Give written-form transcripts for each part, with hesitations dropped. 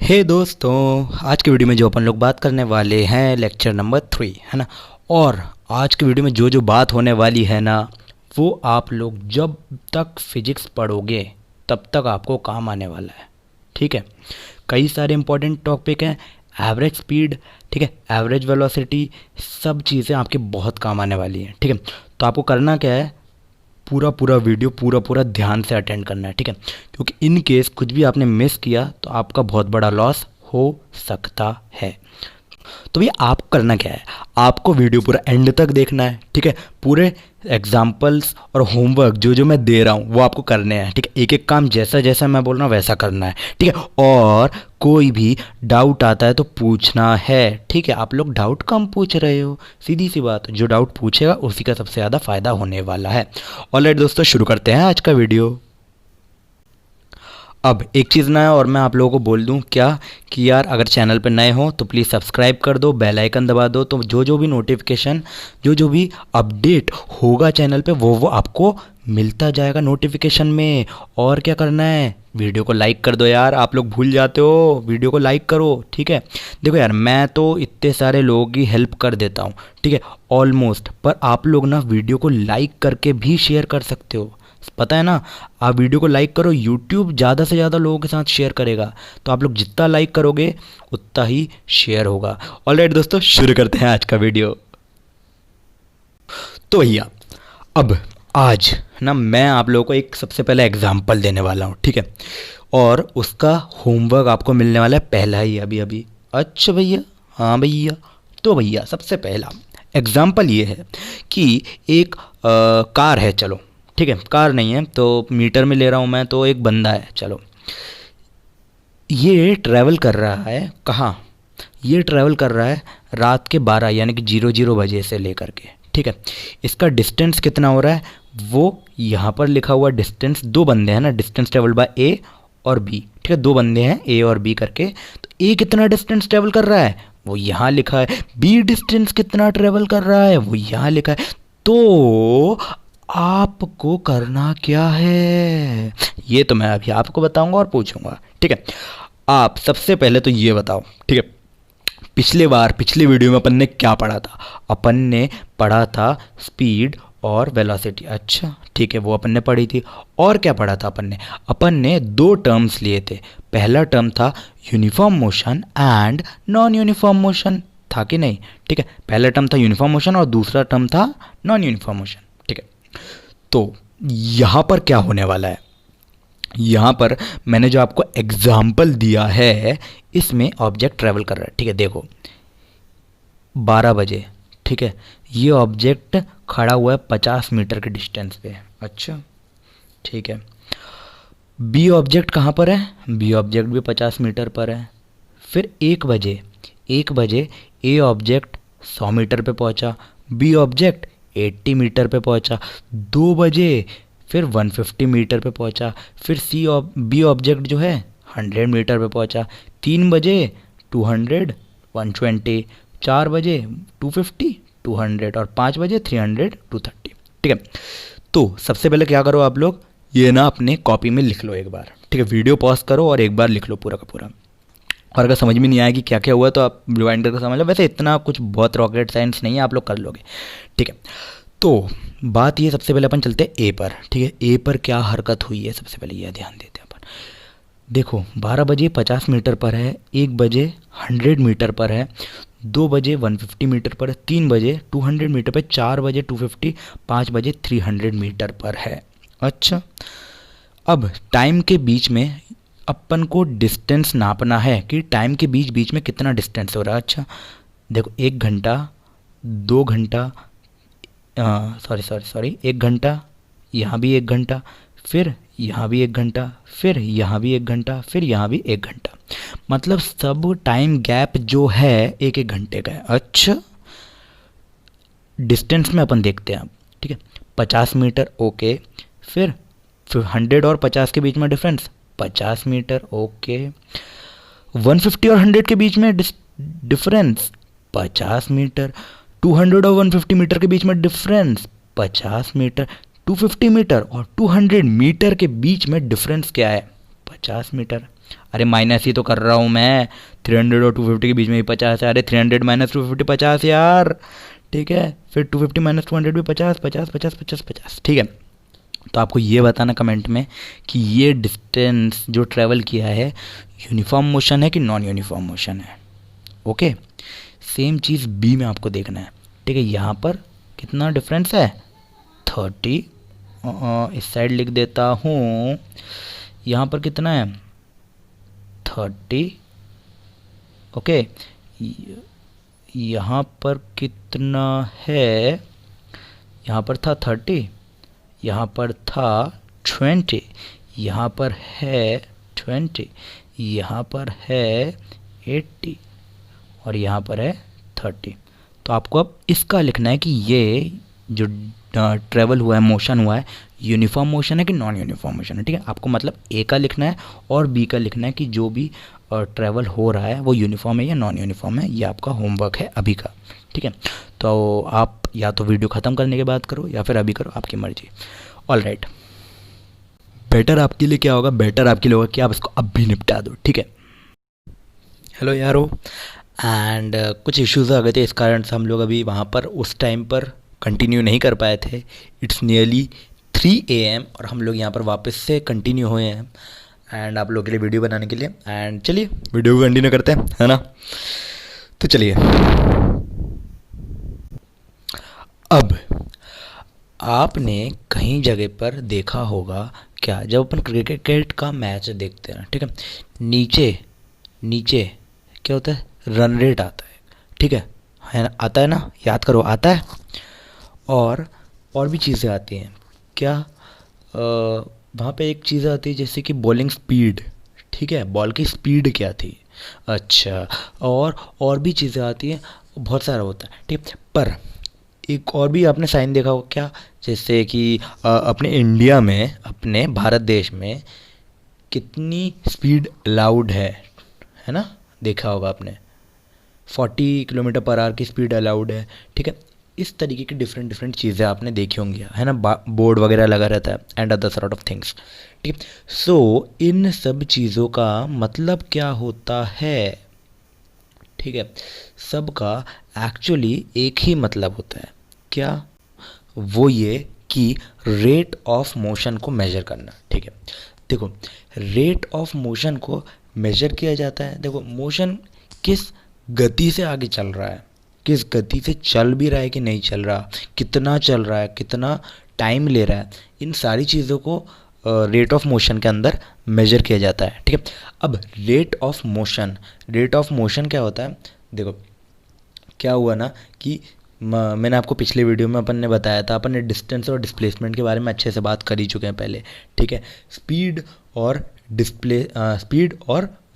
हे दोस्तों, आज के वीडियो में जो अपन लोग बात करने वाले हैं लेक्चर नंबर 3 है ना। और आज के वीडियो में जो जो बात होने वाली है ना, वो आप लोग जब तक फिजिक्स पढ़ोगे तब तक आपको काम आने वाला है। ठीक है, कई सारे इंपॉर्टेंट टॉपिक हैं। एवरेज स्पीड, ठीक है, एवरेज वेलोसिटी, सब चीज़ें आपके बहुत काम आने वाली हैं। ठीक है, तो आपको करना क्या है, पूरा वीडियो पूरा ध्यान से अटेंड करना है। ठीक है, क्योंकि इन केस कुछ भी आपने मिस किया तो आपका बहुत बड़ा लॉस हो सकता है। तो भैया आपको करना क्या है, आपको वीडियो पूरा एंड तक देखना है। ठीक है, पूरे एग्जाम्पल्स और होमवर्क जो जो मैं दे रहा हूँ वो आपको करने हैं। ठीक है, एक एक काम जैसा जैसा मैं बोल रहा हूँ वैसा करना है। ठीक है, और कोई भी डाउट आता है तो पूछना है। ठीक है, आप लोग डाउट कम पूछ रहे हो, सीधी सी बात, जो डाउट पूछेगा उसी का सबसे ज़्यादा फ़ायदा होने वाला है। ऑलराइट दोस्तों, शुरू करते हैं आज का वीडियो। अब एक चीज़ ना है और मैं आप लोगों को बोल दूं क्या कि यार अगर चैनल पर नए हो तो प्लीज़ सब्सक्राइब कर दो, बेल आइकन दबा दो, तो जो जो भी नोटिफिकेशन, जो जो भी अपडेट होगा चैनल पे वो आपको मिलता जाएगा नोटिफिकेशन में। और क्या करना है, वीडियो को लाइक कर दो यार, आप लोग भूल जाते हो, वीडियो को लाइक करो। ठीक है, देखो यार मैं तो इतने सारे लोगों की हेल्प कर देता हूँ, ठीक है, ऑलमोस्ट, पर आप लोग ना वीडियो को लाइक करके भी शेयर कर सकते हो। पता है ना, आप वीडियो को लाइक करो, यूट्यूब ज़्यादा से ज़्यादा लोगों के साथ शेयर करेगा, तो आप लोग जितना लाइक करोगे उतना ही शेयर होगा। ऑलराइट दोस्तों, शुरू करते हैं आज का वीडियो। तो भैया अब आज ना मैं आप लोगों को एक सबसे पहले एग्जाम्पल देने वाला हूँ। ठीक है, और उसका होमवर्क आपको मिलने वाला है पहला ही अभी अभी। अच्छा भैया, हाँ भैया, तो भैया सबसे पहला एग्जाम्पल ये है कि एक कार है, चलो ठीक है, कार नहीं है तो मीटर में ले रहा हूँ मैं, तो एक बंदा है, चलो ये ट्रैवल कर रहा है कहाँ, ये ट्रैवल कर रहा है रात के 12 यानी कि 00 बजे से लेकर के। ठीक है, इसका डिस्टेंस कितना हो रहा है, वो यहाँ पर लिखा हुआ डिस्टेंस, दो बंदे हैं ना, डिस्टेंस ट्रेवल बाय ए और बी। ठीक है, दो बंदे हैं ए और बी करके, तो ए कितना डिस्टेंस ट्रेवल कर रहा है वो यहाँ लिखा है, बी डिस्टेंस कितना ट्रेवल कर रहा है वो यहाँ लिखा है। तो आपको करना क्या है ये तो मैं अभी आपको बताऊंगा और पूछूंगा। ठीक है, आप सबसे पहले तो ये बताओ, ठीक है, पिछले वीडियो में अपन ने क्या पढ़ा था, अपन ने पढ़ा था स्पीड और वेलोसिटी। अच्छा ठीक है, वो अपन ने पढ़ी थी। और क्या पढ़ा था अपन ने दो टर्म्स लिए थे, पहला टर्म था uniform motion and non uniform motion, था कि नहीं। ठीक है, पहला टर्म था यूनिफॉर्म मोशन और दूसरा टर्म था नॉन यूनिफॉर्म मोशन। ठीक है, तो यहाँ पर क्या होने वाला है, यहाँ पर मैंने जो आपको एग्जाम्पल दिया है इसमें ऑब्जेक्ट ट्रैवल कर रहा है। ठीक है, देखो 12 बजे, ठीक है, ये ऑब्जेक्ट खड़ा हुआ है 50 मीटर के डिस्टेंस पे। अच्छा ठीक है, बी ऑब्जेक्ट कहाँ पर है, बी ऑब्जेक्ट भी 50 मीटर पर है। फिर 1 बजे ए ऑब्जेक्ट 100 मीटर पे पहुँचा, बी ऑब्जेक्ट 80 मीटर पे पहुंचा। 2 बजे फिर 150 मीटर पे पहुंचा, फिर बी ऑब्जेक्ट जो है 100 मीटर पे पहुंचा। 3 बजे 200 120, 4 बजे 250 200 और 5 बजे 300 230। ठीक है, तो सबसे पहले क्या करो आप लोग, ये ना अपने कॉपी में लिख लो एक बार। ठीक है, वीडियो पॉज करो और एक बार लिख लो पूरा का पूरा, और अगर समझ में नहीं आएगी क्या क्या हुआ तो आप रिवाइंड करके समझ लो। वैसे इतना कुछ बहुत रॉकेट साइंस नहीं है, आप लोग कर लोगे। ठीक है, तो बात ये, सबसे पहले अपन चलते हैं ए पर। ठीक है, ए पर क्या हरकत हुई है सबसे पहले यह ध्यान देते हैं अपन। देखो 12 बजे 50 मीटर पर है, 1 बजे 100 मीटर पर है, 2 बजे 150 मीटर पर है, 3 बजे 200 मीटर पर, 4 बजे 250, 5 बजे 300 मीटर पर है। अच्छा, अब टाइम के बीच में अपन को डिस्टेंस नापना है कि टाइम के बीच में कितना डिस्टेंस हो रहा है। अच्छा देखो 1 घंटा, 2 घंटा, सॉरी 1 घंटा, यहाँ भी 1 घंटा, फिर यहाँ भी 1 घंटा, फिर यहाँ भी 1 घंटा, फिर यहाँ भी 1 घंटा, मतलब सब टाइम गैप जो है 1 घंटे का है। अच्छा, डिस्टेंस में अपन देखते हैं अब। ठीक है, 50 मीटर, ओके, फिर 100 और 50 के बीच में डिफरेंस 50 मीटर, ओके, 150 और 100 के बीच में डिफरेंस 50 मीटर, 200 और 150 मीटर के बीच में डिफरेंस 50 मीटर, 250 मीटर और 200 मीटर के बीच में डिफरेंस क्या है 50 मीटर। अरे माइनस ही तो कर रहा हूँ मैं, 300 और 250 के बीच में ही 50 है। अरे 300 माइनस 250 50 यार, ठीक है। फिर 250 माइनस 200 भी 50 50 50 50 50, ठीक है। तो आपको ये बताना कमेंट में कि ये डिस्टेंस जो ट्रैवल किया है यूनिफॉर्म मोशन है कि नॉन यूनिफॉर्म मोशन है। ओके, सेम चीज़ बी में आपको देखना है, ठीक है। यहाँ पर कितना डिफरेंस है, 30। इस साइड लिख देता हूँ, यहाँ पर कितना है, 30। ओके, यहाँ पर कितना है, यहाँ पर था 30, यहाँ पर था 20, यहाँ पर है 20, यहाँ पर है 80 और यहाँ पर है 30। तो आपको अब इसका लिखना है कि ये जो ट्रैवल हुआ है, मोशन हुआ है, यूनिफॉर्म मोशन है कि नॉन यूनिफॉर्म मोशन है, ठीक है। आपको मतलब ए का लिखना है और बी का लिखना है कि जो भी ट्रैवल हो रहा है वो यूनिफॉर्म है या नॉन यूनिफॉर्म है। ये आपका होमवर्क है अभी का, ठीक है। तो आप या तो वीडियो ख़त्म करने के बाद करो या फिर अभी करो, आपकी मर्जी। ऑल राइट, बेटर आपके लिए क्या होगा, बेटर आपके लिए होगा कि आप इसको अब भी निपटा दो, ठीक है। हेलो यारो, एंड कुछ इश्यूज़ आ गए थे, इस कारण से हम लोग अभी वहाँ पर उस टाइम पर कंटिन्यू नहीं कर पाए थे। इट्स नियरली 3 AM और हम लोग यहाँ पर वापस से कंटिन्यू हुए हैं एंड आप लोगों के लिए वीडियो बनाने के लिए। एंड चलिए वीडियो को कंटिन्यू करते हैं, है ना। तो चलिए, अब आपने कहीं जगह पर देखा होगा क्या, जब अपन क्रिकेट का मैच देखते हैं, ठीक है, नीचे नीचे क्या होता है, रन रेट आता है, ठीक है ना, आता है ना, याद करो, आता है। और भी चीज़ें आती हैं क्या, वहाँ पे एक चीज़ आती है जैसे कि बॉलिंग स्पीड, ठीक है, बॉल की स्पीड क्या थी, अच्छा, और भी चीज़ें आती हैं, बहुत सारा होता है, ठीक है। पर एक और भी आपने साइन देखा हो क्या, जैसे कि अपने इंडिया में, अपने भारत देश में कितनी स्पीड अलाउड है ना, देखा होगा आपने, 40 किलोमीटर पर आवर की स्पीड अलाउड है, ठीक है। इस तरीके की डिफरेंट डिफरेंट चीज़ें आपने देखी होंगी, है ना, बोर्ड वगैरह लगा रहता है and other sort of things, ठीक है। सो इन सब चीज़ों का मतलब क्या होता है, ठीक है, सबका एक्चुअली एक ही मतलब होता है, क्या, वो ये कि रेट ऑफ मोशन को मेजर करना, ठीक है। देखो, रेट ऑफ मोशन को मेजर किया जाता है, देखो मोशन किस गति से आगे चल रहा है, किस गति से चल भी रहा है कि नहीं चल रहा, कितना चल रहा है, कितना टाइम ले रहा है, इन सारी चीज़ों को रेट ऑफ मोशन के अंदर मेजर किया जाता है, ठीक है। अब रेट ऑफ मोशन क्या होता है, देखो क्या हुआ ना कि मैंने आपको पिछले वीडियो में अपन ने बताया था, अपन ने डिस्टेंस और डिस्प्लेसमेंट के बारे में अच्छे से बात कर ही चुके हैं पहले, ठीक है। स्पीड और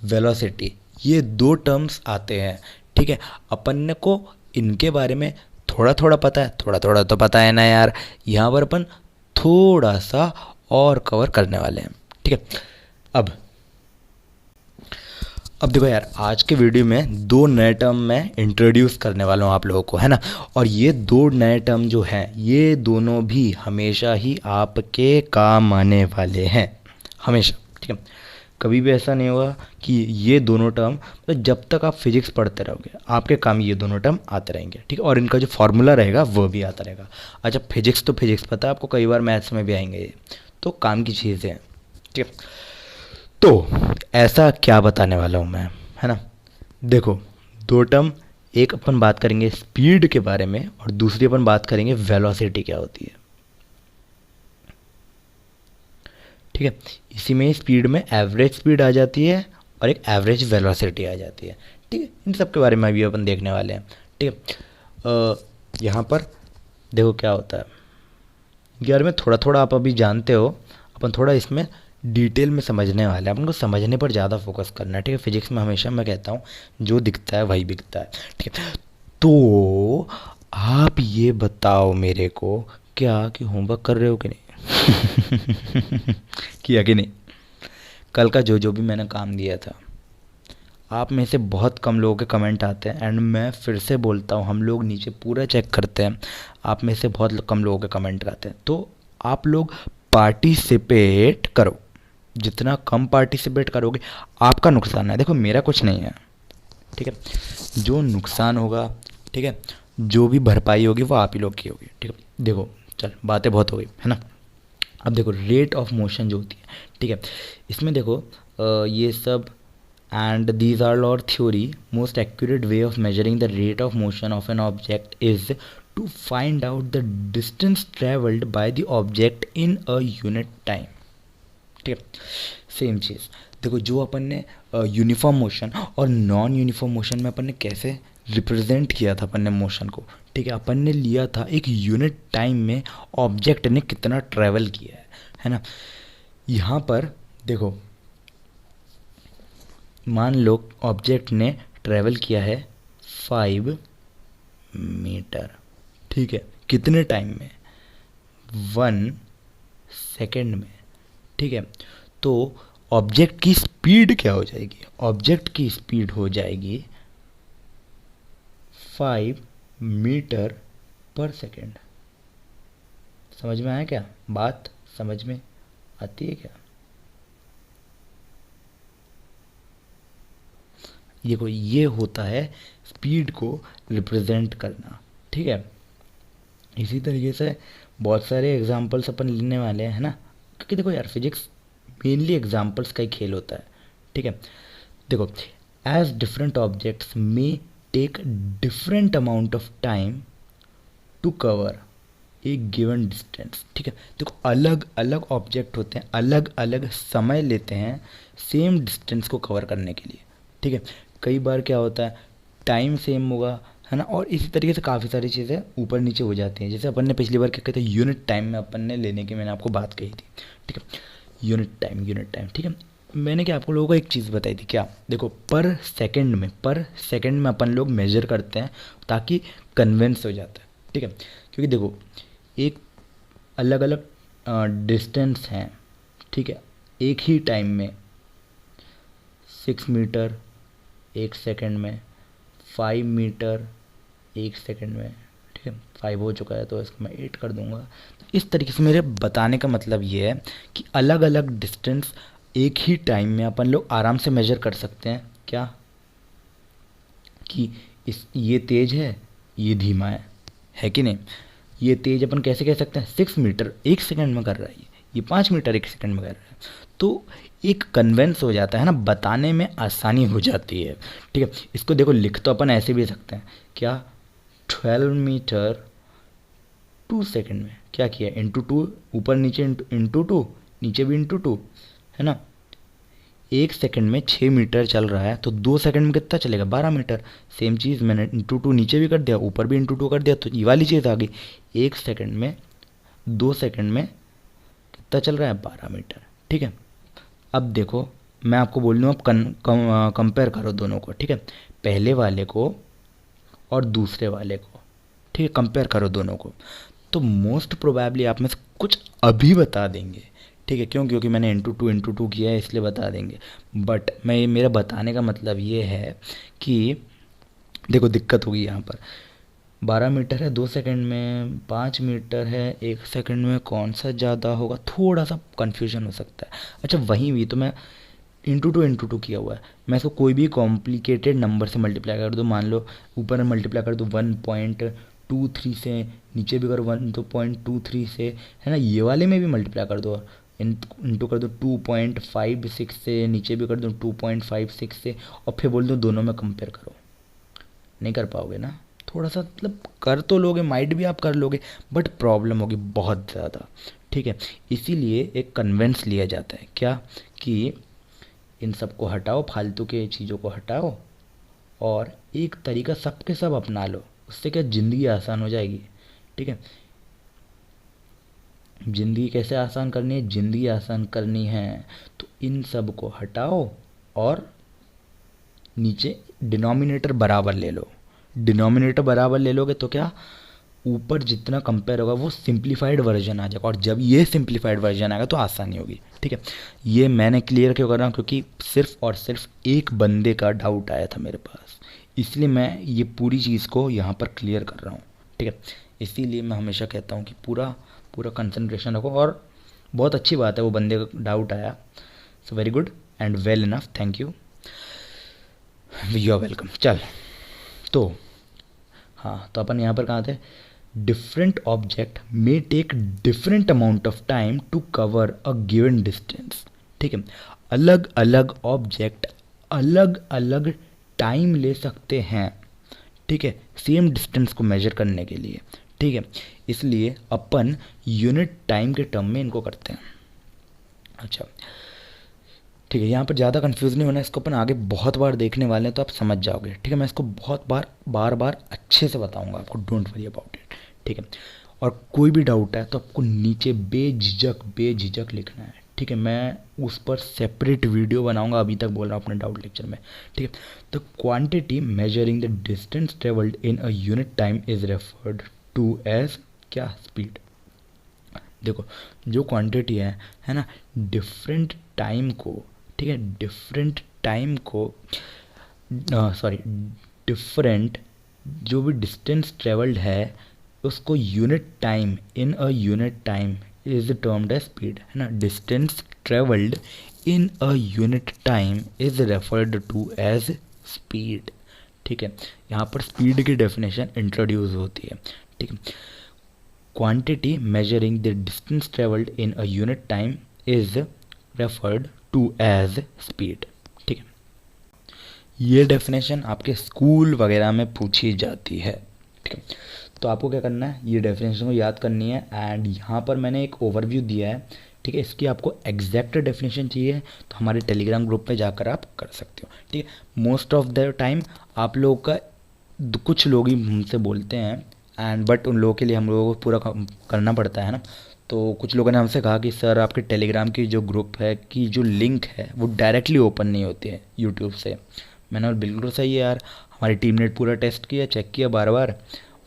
वेलोसिटी, ये 2 टर्म्स आते हैं, ठीक है। अपन को इनके बारे में थोड़ा थोड़ा पता है, थोड़ा थोड़ा तो पता है ना यार, यहाँ पर अपन थोड़ा सा और कवर करने वाले हैं, ठीक है। अब देखो यार, आज के वीडियो में 2 नए टर्म मैं इंट्रोड्यूस करने वाला हूँ आप लोगों को, है ना। और ये 2 नए टर्म जो हैं, ये दोनों भी हमेशा ही आपके काम आने वाले हैं, हमेशा, ठीक है। कभी भी ऐसा नहीं होगा कि ये दोनों टर्म, मतलब जब तक आप फिजिक्स पढ़ते रहोगे आपके काम ये दोनों टर्म आते रहेंगे, ठीक है। और इनका जो फॉर्मूला रहेगा वो भी आता रहेगा। अच्छा, फिजिक्स तो फिजिक्स पता है आपको, कई बार मैथ्स में भी आएंगे ये, तो काम की चीज़ें हैं, ठीक है। तो ऐसा क्या बताने वाला हूँ मैं, है ना। देखो, 2 टर्म, एक अपन बात करेंगे स्पीड के बारे में और दूसरी अपन बात करेंगे वेलोसिटी क्या होती है, ठीक है। इसी में स्पीड में एवरेज स्पीड आ जाती है और एक एवरेज वेलोसिटी आ जाती है, ठीक है। इन सब के बारे में अभी अपन देखने वाले हैं, ठीक है। यहाँ पर देखो क्या होता है यार, में थोड़ा थोड़ा आप अभी जानते हो, अपन थोड़ा इसमें डिटेल में समझने वाले हैं, अपन को समझने पर ज़्यादा फोकस करना है, ठीक है। फिजिक्स में हमेशा मैं कहता हूँ जो दिखता है वही बिकता है, ठीक है। तो आप ये बताओ मेरे को क्या कि होमवर्क कर रहे हो कि नहीं किया कि नहीं, कल का जो भी मैंने काम दिया था। आप में से बहुत कम लोगों के कमेंट आते हैं एंड मैं फिर से बोलता हूँ, हम लोग नीचे पूरा चेक करते हैं, आप में से बहुत कम लोगों के कमेंट आते हैं, तो आप लोग पार्टिसिपेट करो, जितना कम पार्टिसिपेट करोगे आपका नुकसान है। देखो मेरा कुछ नहीं है, ठीक है, जो नुकसान होगा, ठीक है, जो भी भरपाई होगी वो आप ही लोग की होगी, ठीक है। देखो चल बातें बहुत हो गई है ना। अब देखो रेट ऑफ मोशन जो होती है, ठीक है, इसमें देखो ये सब and these are all theory, most accurate way of measuring the rate of motion of an object is to find out the distance travelled by the object in a unit time, ठीक है। Same चीज़ देखो, जो अपन ने uniform motion और non uniform motion में अपन ने कैसे रिप्रेजेंट किया था अपन ने मोशन को, ठीक है, अपन ने लिया था एक यूनिट टाइम में ऑब्जेक्ट ने कितना ट्रैवल किया है ना। यहाँ पर देखो मान लो ऑब्जेक्ट ने ट्रैवल किया है 5 मीटर, ठीक है, कितने टाइम में, 1 सेकेंड में, ठीक है। तो ऑब्जेक्ट की स्पीड क्या हो जाएगी, ऑब्जेक्ट की स्पीड हो जाएगी 5 मीटर पर सेकेंड। समझ में आया क्या, बात समझ में आती है क्या। ये होता है स्पीड को रिप्रेजेंट करना, ठीक है। इसी तरीके से बहुत सारे एग्जांपल्स अपन लेने वाले हैं, है ना, क्योंकि देखो यार फिजिक्स मेनली एग्जांपल्स का ही खेल होता है, ठीक है। देखो as different objects may take different amount of time to cover एक गिवन डिस्टेंस, ठीक है। देखो अलग अलग ऑब्जेक्ट होते हैं, अलग अलग समय लेते हैं सेम डिस्टेंस को कवर करने के लिए, ठीक है। कई बार क्या होता है टाइम सेम होगा, है ना, और इसी तरीके से काफ़ी सारी चीज़ें ऊपर नीचे हो जाती हैं। जैसे अपन ने पिछली बार क्या कहते हैं यूनिट टाइम में अपन ने लेने की मैंने आपको बात कही थी, ठीक है, यूनिट टाइम, ठीक है। मैंने क्या आपको लोगों को एक चीज़ बताई थी क्या, देखो पर सेकंड में अपन लोग मेजर करते हैं ताकि कन्वेंस हो जाता है, ठीक है। क्योंकि देखो एक अलग अलग डिस्टेंस हैं, ठीक है, एक ही टाइम में 6 मीटर 1 सेकंड में, 5 मीटर 1 सेकंड में, ठीक है, 5 हो चुका है तो इसको मैं 8 कर दूंगा। तो इस तरीके से मेरे बताने का मतलब ये है कि अलग अलग डिस्टेंस एक ही टाइम में अपन लोग आराम से मेजर कर सकते हैं क्या, कि ये तेज है ये धीमा है कि नहीं। ये तेज अपन कैसे कह सकते हैं, 6 मीटर 1 सेकंड में कर रहा है, ये 5 मीटर 1 सेकंड में कर रहा है। तो एक कन्वेंस हो जाता है ना, बताने में आसानी हो जाती है, ठीक है। इसको देखो लिख तो अपन ऐसे भी सकते हैं क्या, 12 मीटर 2 सेकंड में क्या किया, इंटू 2, ऊपर नीचे इंटू 2, नीचे भी इंटू 2, है ना। 1 सेकंड में 6 मीटर चल रहा है तो 2 सेकंड में कितना चलेगा, 12 मीटर। सेम चीज़ मैंने इंटू 2 नीचे भी कर दिया, ऊपर भी इंटू 2 कर दिया, तो ये वाली चीज़ आ गई। 1 सेकंड में 2 सेकंड में कितना चल रहा है, 12 मीटर, ठीक है। अब देखो मैं आपको बोल दूँ, अब कंपेयर करो दोनों को, ठीक है, पहले वाले को और दूसरे वाले को, ठीक है, कंपेयर करो दोनों को। तो मोस्ट प्रोबेबली आप में से कुछ अभी बता देंगे, ठीक है, क्योंकि मैंने इंटू टू किया है इसलिए बता देंगे। बट मेरा बताने का मतलब ये है कि देखो दिक्कत होगी यहाँ पर, 12 मीटर है 2 सेकंड में, 5 मीटर है 1 सेकंड में, कौन सा ज़्यादा होगा, थोड़ा सा कन्फ्यूजन हो सकता है। अच्छा वहीं भी तो मैं इंटू टू किया हुआ है, मैं इसको कोई भी कॉम्प्लिकेटेड नंबर से मल्टीप्लाई कर दूँ, मान लो ऊपर मल्टीप्लाई कर दूँ 1.23 से, नीचे भी करो 1.23 से, है ना, ये वाले में भी मल्टीप्लाई कर दो, इंटू कर दो 2.56 से, नीचे भी कर दो 2.56 से, और फिर बोल दो दोनों में कंपेयर करो। नहीं कर पाओगे ना, थोड़ा सा मतलब कर तो लोगे, माइट भी आप कर लोगे, बट प्रॉब्लम होगी बहुत ज़्यादा, ठीक है। इसीलिए एक कन्वेंस लिया जाता है क्या, कि इन सब को हटाओ, फालतू के चीज़ों को हटाओ और एक तरीका सबके सब अपना लो, उससे क्या ज़िंदगी आसान हो जाएगी, ठीक है। ज़िंदगी कैसे आसान करनी है, ज़िंदगी आसान करनी है तो इन सब को हटाओ और नीचे डिनोमिनेटर बराबर ले लो। डिनोमिनेटर बराबर ले लोगे तो क्या, ऊपर जितना कंपेयर होगा वो सिंप्लीफाइड वर्जन आ जाएगा, और जब ये सिंप्लीफाइड वर्जन आएगा तो आसानी होगी, ठीक है। ये मैंने क्लियर क्यों कर रहा हूँ, क्योंकि सिर्फ और सिर्फ एक बंदे का डाउट आया था मेरे पास, इसलिए मैं ये पूरी चीज़ को यहाँ पर क्लियर कर रहा हूँ, ठीक है। इसीलिए मैं हमेशा कहता हूँ कि पूरा कंसंट्रेशन रखो, और बहुत अच्छी बात है वो बंदे का डाउट आया, so very good and well enough, thank you, you are welcome. चल तो हाँ, तो अपन यहाँ पर कहाँ थे, different object may take different amount of time to cover a given distance. ठीक है, अलग अलग ऑब्जेक्ट अलग अलग टाइम ले सकते हैं, ठीक है, सेम डिस्टेंस को मेजर करने के लिए। ठीक है, इसलिए अपन यूनिट टाइम के टर्म में इनको करते हैं। अच्छा ठीक है, यहाँ पर ज़्यादा कंफ्यूज नहीं होना, इसको अपन आगे बहुत बार देखने वाले हैं तो आप समझ जाओगे। ठीक है, मैं इसको बहुत बार बार अच्छे से बताऊंगा आपको, डोंट वरी अबाउट इट। ठीक है, और कोई भी डाउट है तो आपको नीचे बेझिझक लिखना है। ठीक है, मैं उस पर सेपरेट वीडियो बनाऊंगा, अभी तक बोल रहा हूँ अपने डाउट लेक्चर में। ठीक है, the quantity measuring the distance travelled in a unit time is referred to as क्या, स्पीड। देखो जो क्वांटिटी है ना, डिफरेंट टाइम को, ठीक है, डिफरेंट टाइम को सॉरी डिफरेंट जो भी डिस्टेंस ट्रेवल्ड है उसको unit time, in a unit time is termed as speed, है ना। Distance travelled in a unit time is referred to as speed. ठीक है, यहाँ पर स्पीड की डेफिनेशन इंट्रोड्यूस होती है। ठीक है, quantity measuring the distance travelled in a unit time is referred to as speed. ठीक है, ये डेफिनेशन आपके स्कूल वगैरह में पूछी जाती है। ठीक है, तो आपको क्या करना है, ये डेफिनेशन को याद करनी है। एंड यहाँ पर मैंने एक ओवरव्यू दिया है। ठीक है, इसकी आपको एग्जैक्ट डेफिनेशन चाहिए तो हमारे टेलीग्राम ग्रुप में जाकर आप कर सकते हो। ठीक है, मोस्ट ऑफ द टाइम आप लोगों का कुछ लोग ही हमसे बोलते हैं एंड बट उन लोगों के लिए हम लोगों को पूरा करना पड़ता है ना। तो कुछ लोगों ने हमसे कहा कि सर आपके टेलीग्राम की जो ग्रुप है की जो लिंक है वो डायरेक्टली ओपन नहीं होती है यूट्यूब से। मैंने बोला बिल्कुल सही है यार, हमारी टीम ने पूरा टेस्ट किया, चेक किया बार बार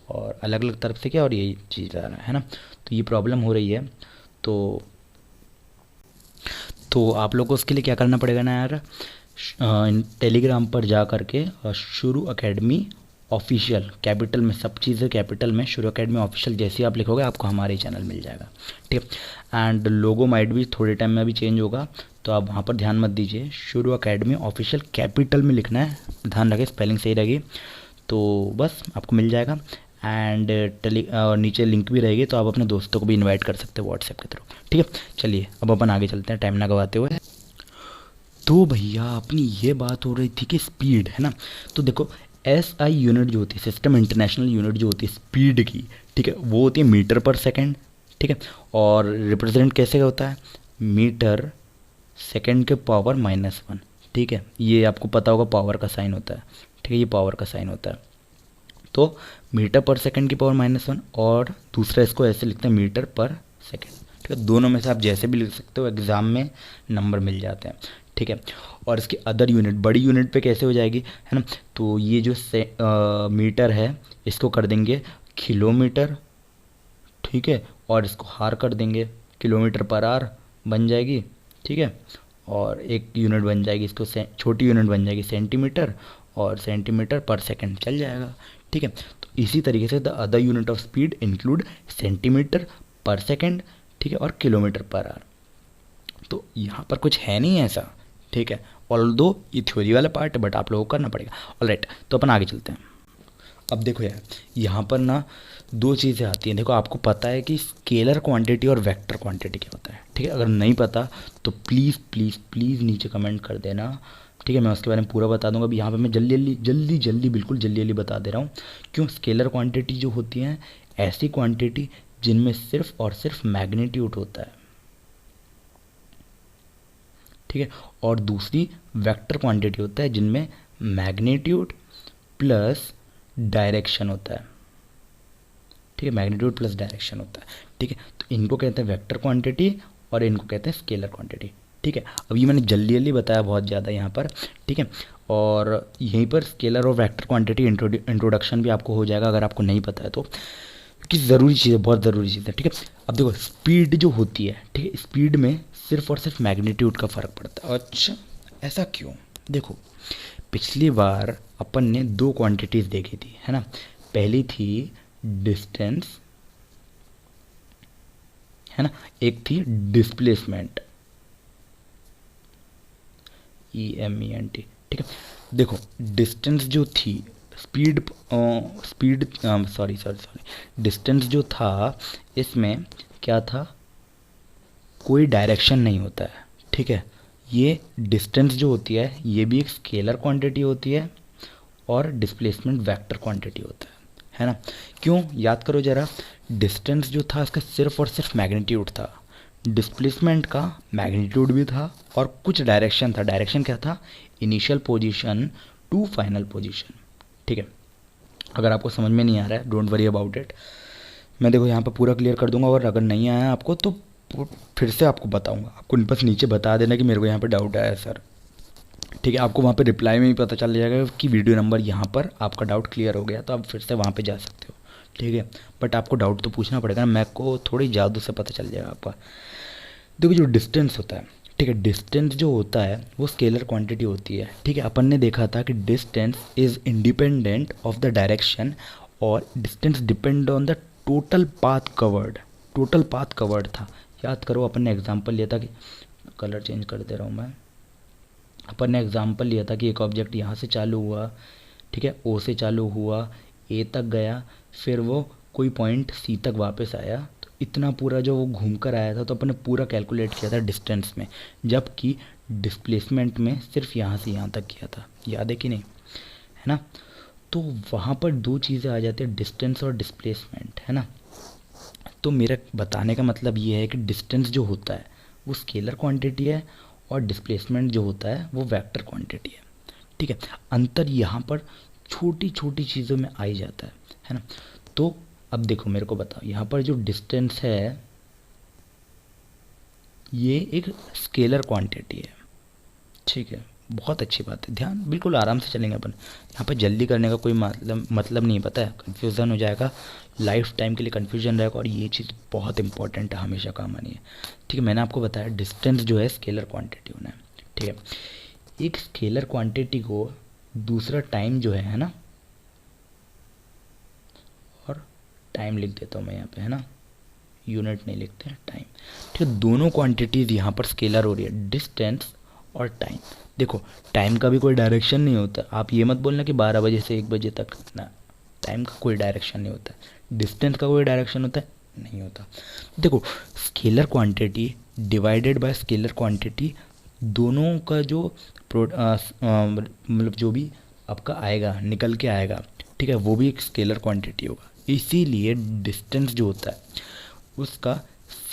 और अलग अलग तरफ से किया और यही चीज़ आ रहा है ना। तो ये प्रॉब्लम हो रही है। तो आप लोग को उसके लिए क्या करना पड़ेगा ना यार, टेलीग्राम पर जा करके शुरू एकेडमी ऑफिशियल, कैपिटल में सब चीज़ें कैपिटल में, शुरू एकेडमी ऑफिशियल जैसे ही आप लिखोगे आपको हमारे चैनल मिल जाएगा। ठीक है, एंड लोगो माइट भी थोड़े टाइम में अभी चेंज होगा तो आप वहाँ पर ध्यान मत दीजिए, शुरू अकेडमी ऑफिशियल कैपिटल में लिखना है, ध्यान रखें स्पेलिंग सही रहेगी तो बस आपको मिल जाएगा। एंड नीचे लिंक भी रहेगी तो आप अपने दोस्तों को भी इनवाइट कर सकते हो व्हाट्सएप के थ्रू। ठीक है, चलिए अब अपन आगे चलते हैं टाइम ना गवाते हुए। तो भैया अपनी ये बात हो रही थी कि स्पीड है ना, तो देखो SI यूनिट जो होती है, सिस्टम इंटरनेशनल यूनिट जो होती है स्पीड की, ठीक है, वो होती है मीटर पर सेकेंड। ठीक है, और रिप्रेजेंट कैसे होता है, मीटर सेकेंड के पावर -1। ठीक है, ये आपको पता होगा पावर का साइन होता है। ठीक है, ये पावर का साइन होता है। तो मीटर पर सेकेंड की पावर -1 और दूसरा इसको ऐसे लिखते हैं मीटर पर सेकेंड। ठीक है, दोनों में से आप जैसे भी लिख सकते हो, एग्ज़ाम में नंबर मिल जाते हैं। ठीक है, और इसकी अदर यूनिट बड़ी यूनिट पे कैसे हो जाएगी, है ना, तो ये जो मीटर है इसको कर देंगे किलोमीटर। ठीक है, और इसको हार कर देंगे, किलोमीटर पर आर बन जाएगी। ठीक है, और एक यूनिट बन जाएगी, इसको छोटी यूनिट बन जाएगी सेंटीमीटर, और सेंटीमीटर पर सेकंड चल जाएगा। ठीक है, तो इसी तरीके से the other unit of speed include centimetre पर सेकंड, ठीक है, और किलोमीटर पर आवर। तो यहाँ पर कुछ है नहीं ऐसा। ठीक है, ऑल्दो ये थ्योरी वाला पार्ट है बट आप लोगों को करना पड़ेगा। ऑलराइट, तो अपन आगे चलते हैं। अब देखो यार, यहाँ पर ना दो चीज़ें आती हैं। देखो आपको पता है कि स्केलर क्वांटिटी और वेक्टर क्वांटिटी क्या होता है। ठीक है, अगर नहीं पता तो प्लीज़ प्लीज़ प्लीज़ नीचे कमेंट कर देना। ठीक है, मैं उसके बारे में पूरा बता दूंगा। अभी यहाँ पे मैं जल्दी बिल्कुल जल्दी बता दे रहा हूँ। क्यों, स्केलर क्वांटिटी जो होती हैं ऐसी क्वांटिटी जिनमें सिर्फ और सिर्फ मैग्नीट्यूड होता है। ठीक है, और दूसरी वेक्टर क्वांटिटी होता है जिनमें मैग्नीट्यूड प्लस डायरेक्शन होता है। ठीक है, मैग्नीट्यूड प्लस डायरेक्शन होता है। ठीक है, तो इनको कहते हैं वेक्टर क्वांटिटी और इनको कहते हैं स्केलर क्वांटिटी। ठीक है, अब ये मैंने जल्दी बताया बहुत ज़्यादा यहाँ पर। ठीक है, और यहीं पर स्केलर और वेक्टर क्वांटिटी इंट्रोडक्शन भी आपको हो जाएगा अगर आपको नहीं पता है तो, कि ज़रूरी चीज़ है, बहुत ज़रूरी चीज़ है। ठीक है, अब देखो स्पीड जो होती है, ठीक है, स्पीड में सिर्फ और सिर्फ मैग्नीट्यूड का फ़र्क पड़ता है। अच्छा, ऐसा क्यों, देखो पिछली बार अपन ने दो क्वांटिटीज़ देखी थी, है ना। पहली थी डिस्टेंस, है ना, एक थी डिस्प्लेसमेंट। EMENT, ठीक है। देखो डिस्टेंस जो थी, speed speed sorry sorry sorry distance जो था इसमें क्या था, कोई डायरेक्शन नहीं होता है, ठीक है। ये डिस्टेंस जो होती है ये भी एक स्केलर क्वांटिटी होती है और डिस्प्लेसमेंट वेक्टर क्वांटिटी होता है ना। क्यों, याद करो ज़रा, डिस्टेंस जो था इसका सिर्फ और सिर्फ मैग्नीट्यूड था, डिस्प्लेसमेंट का मैग्नीट्यूड भी था और कुछ डायरेक्शन था। डायरेक्शन क्या था, initial position to final position, ठीक है। अगर आपको समझ में नहीं आ रहा है डोंट वरी अबाउट इट, मैं देखो यहाँ पर पूरा क्लियर कर दूंगा, और अगर नहीं आया आपको तो फिर से आपको बताऊंगा, आपको बस नीचे बता देना कि मेरे को यहाँ पर डाउट आया है सर, ठीक है। आपको वहाँ पे रिप्लाई में ही पता चल जाएगा कि वीडियो नंबर यहाँ पर आपका डाउट क्लियर हो गया, तो आप फिर से वहाँ पे जा सकते हो, ठीक है। बट आपको डाउट तो पूछना पड़ेगा ना, मेरे को थोड़ी जादू से पता चल जाएगा आपका। देखो जो डिस्टेंस होता है, ठीक है, डिस्टेंस जो होता है वो स्केलर क्वांटिटी होती है, ठीक है। अपन ने देखा था कि distance is independent of the direction और distance depend on the total path covered, total path covered था। याद करो अपन ने एग्जाम्पल लिया था कि, कलर चेंज कर दे रहा हूँ मैं, अपन ने एग्जाम्पल लिया था कि एक ऑब्जेक्ट यहाँ से चालू हुआ, ठीक है, ओ से चालू हुआ, ए तक गया, फिर वो कोई पॉइंट सी तक वापस आया, तो इतना पूरा जो वो घूम कर आया था, तो अपन ने पूरा कैलकुलेट किया था डिस्टेंस में, जबकि डिस्प्लेसमेंट में सिर्फ यहाँ से यहाँ तक किया था। याद है कि नहीं, है ना। तो वहाँ पर दो चीज़ें आ जाती है, डिस्टेंस और डिस्प्लेसमेंट, है ना। तो मेरा बताने का मतलब ये है कि डिस्टेंस जो होता है वो स्केलर क्वांटिटी है और डिस्प्लेसमेंट जो होता है वो वेक्टर क्वांटिटी है, ठीक है। अंतर यहाँ पर छोटी छोटी चीज़ों में आ ही जाता है ना। तो अब देखो मेरे को बताओ, यहाँ पर जो डिस्टेंस है ये एक स्केलर क्वांटिटी है, ठीक है। बहुत अच्छी बात है, ध्यान बिल्कुल आराम से चलेंगे अपन, यहाँ पर जल्दी करने का कोई मतलब नहीं, पता है कन्फ्यूज़न हो जाएगा, लाइफ टाइम के लिए कन्फ्यूजन रहेगा, और ये चीज़ बहुत इंपॉर्टेंट है, हमेशा काम आनी है, ठीक है। मैंने आपको बताया डिस्टेंस जो है स्केलर क्वांटिटी होना है, ठीक है। एक स्केलर क्वांटिटी को दूसरा टाइम जो है ना, और टाइम लिख देता हूँ मैं यहाँ पे, है ना, यूनिट नहीं लिखते हैं, टाइम, ठीक है। दोनों क्वांटिटीज़ यहाँ पर स्केलर हो रही है, डिस्टेंस और टाइम। देखो टाइम का भी कोई डायरेक्शन नहीं होता, आप ये मत बोलना कि 12 बजे से 1 बजे तक ना, टाइम का कोई डायरेक्शन नहीं होता है। डिस्टेंस का कोई डायरेक्शन होता है, नहीं होता। देखो scalar quantity divided by scalar quantity, दोनों का जो मतलब जो भी आपका आएगा निकल के आएगा, ठीक है, वो भी एक स्केलर क्वांटिटी होगा। इसीलिए डिस्टेंस जो होता है उसका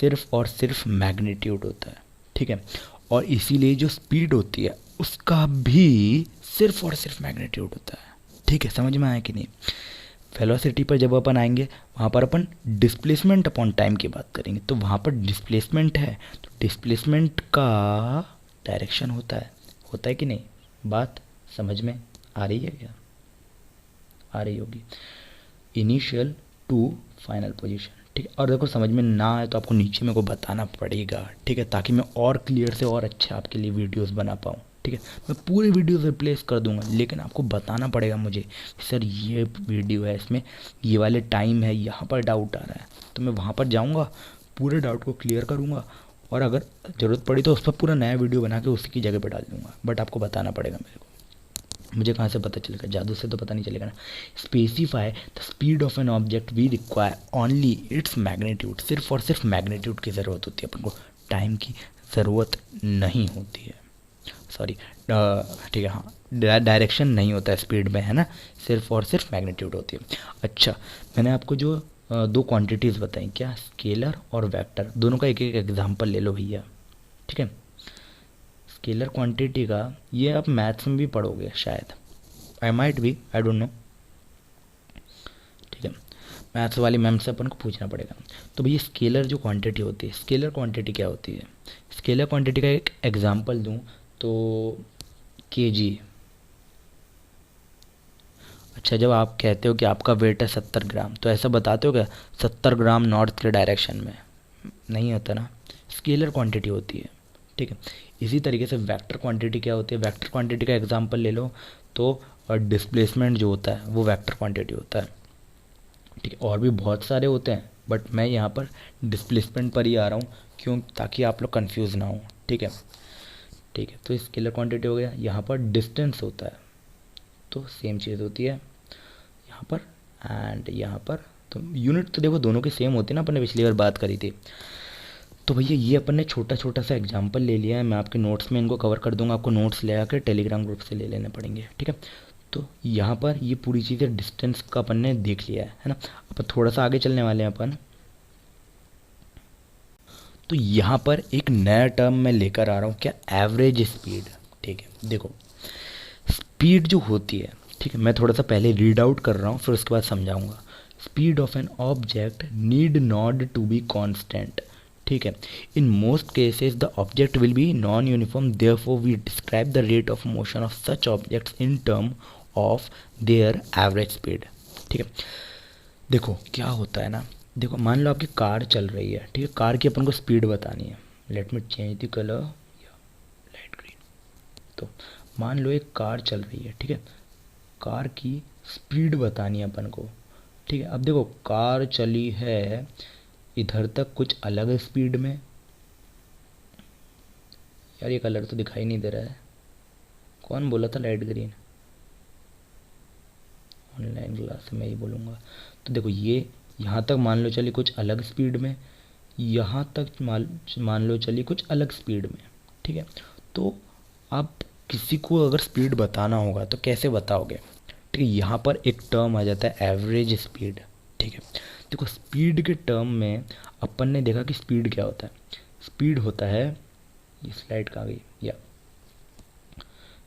सिर्फ और सिर्फ मैग्नीट्यूड होता है, ठीक है। और इसीलिए जो स्पीड होती है उसका भी सिर्फ और सिर्फ मैग्नीट्यूड होता है, ठीक है। समझ में आया कि नहीं। वेलोसिटी पर जब अपन आएंगे वहाँ पर अपन डिस्प्लेसमेंट अपॉन टाइम की बात करेंगे, तो वहाँ पर डिस्प्लेसमेंट है, तो डिस्प्लेसमेंट का डायरेक्शन होता है कि नहीं। बात समझ में आ रही है क्या, आ रही होगी। इनिशियल टू फाइनल पोजीशन, ठीक है। और देखो समझ में ना आए तो आपको नीचे मेरे को बताना पड़ेगा, ठीक है, ताकि मैं और क्लियर से और अच्छा आपके लिए वीडियोस बना पाऊँ, ठीक है। मैं पूरे वीडियोस रिप्लेस कर दूंगा, लेकिन आपको बताना पड़ेगा मुझे सर ये वीडियो है, इसमें ये वाले टाइम है, यहाँ पर डाउट आ रहा है, तो मैं वहाँ पर जाऊँगा, पूरे डाउट को क्लियर करूँगा, और अगर ज़रूरत पड़ी तो उस पर पूरा नया वीडियो बना के उसी की जगह पर डाल दूँगा। बट आपको बताना पड़ेगा मेरे को, मुझे कहाँ से पता चलेगा, जादू से तो पता नहीं चलेगा ना। Specify the speed of an object we require only its magnitude, सिर्फ और सिर्फ मैग्नीट्यूड की ज़रूरत होती है अपन को, टाइम की ज़रूरत नहीं होती है, सॉरी, ठीक है, हाँ, डायरेक्शन नहीं होता है स्पीड में, है ना, सिर्फ और सिर्फ मैग्नीट्यूड होती है। अच्छा मैंने आपको जो दो क्वांटिटीज़ बताई, क्या, स्केलर और वेक्टर, दोनों का एक एक एग्जाम्पल ले लो भैया, ठीक है। स्केलर क्वांटिटी का ये आप मैथ्स में भी पढ़ोगे शायद, I might be, I don't know, ठीक है, मैथ्स वाली मैम से अपन को पूछना पड़ेगा। तो भैया स्केलर जो क्वांटिटी होती है, स्केलर क्वांटिटी क्या होती है, स्केलर क्वांटिटी का एक एग्जांपल दूं तो केजी। अच्छा जब आप कहते हो कि आपका वेट है 70 ग्राम, तो ऐसा बताते हो क्या 70 ग्राम नॉर्थ के डायरेक्शन में, नहीं होता ना, स्केलर क्वांटिटी होती है, ठीक है। इसी तरीके से वेक्टर क्वांटिटी क्या होती है, वेक्टर क्वांटिटी का एग्जांपल ले लो तो डिस्प्लेसमेंट जो होता है वो वेक्टर क्वांटिटी होता है, ठीक है। और भी बहुत सारे होते हैं बट मैं यहाँ पर डिस्प्लेसमेंट पर ही आ रहा हूँ, क्यों, ताकि आप लोग कंफ्यूज ना हो, ठीक है। ठीक है, तो स्केलर क्वांटिटी हो गया। यहाँ पर डिस्टेंस होता है तो सेम चीज़ होती है यहाँ पर एंड यहाँ पर। तो यूनिट तो देखो दोनों के सेम होते हैं ना, अपन ने पिछली बार बात करी थी। तो भैया ये अपन ने छोटा छोटा सा एग्जांपल ले लिया है, मैं आपके नोट्स में इनको कवर कर दूंगा, आपको नोट्स ले आकर टेलीग्राम ग्रुप से ले लेने पड़ेंगे, ठीक है। तो यहाँ पर ये पूरी चीज़ें डिस्टेंस का अपन ने देख लिया है ना। अपन थोड़ा सा आगे चलने वाले हैं अपन। तो यहाँ पर एक नया टर्म मैं लेकर आ रहा हूँ, क्या, एवरेज स्पीड, ठीक है। देखो स्पीड जो होती है, ठीक है, मैं थोड़ा सा पहले रीड आउट कर रहा हूँ फिर उसके बाद समझाऊंगा। Speed of an object need not to be constant, ठीक है। In most cases the object will be non uniform, therefore we describe the rate of motion of such objects in term of their average speed, ठीक है। देखो क्या होता है ना, देखो मान लो आपकी कार चल रही है, ठीक है, कार की अपन को स्पीड बतानी है। Let me change the colour, light green. तो मान लो एक कार चल रही है, ठीक है, कार की स्पीड बतानी है अपन को, ठीक है। अब देखो कार चली है इधर तक कुछ अलग स्पीड में, यार ये कलर तो दिखाई नहीं दे रहा है, कौन बोला था लाइट ग्रीन, ऑनलाइन क्लास में ही बोलूँगा। तो देखो ये यहाँ तक मान लो चली कुछ अलग स्पीड में, यहाँ तक मान लो चली कुछ अलग स्पीड में, ठीक है। तो आप किसी को अगर स्पीड बताना होगा तो कैसे बताओगे, ठीक है। यहाँ पर एक टर्म आ जाता है एवरेज स्पीड, ठीक है। देखो स्पीड के टर्म में अपन ने देखा कि स्पीड क्या होता है, स्पीड होता है, ये स्लाइड कहाँ गई, या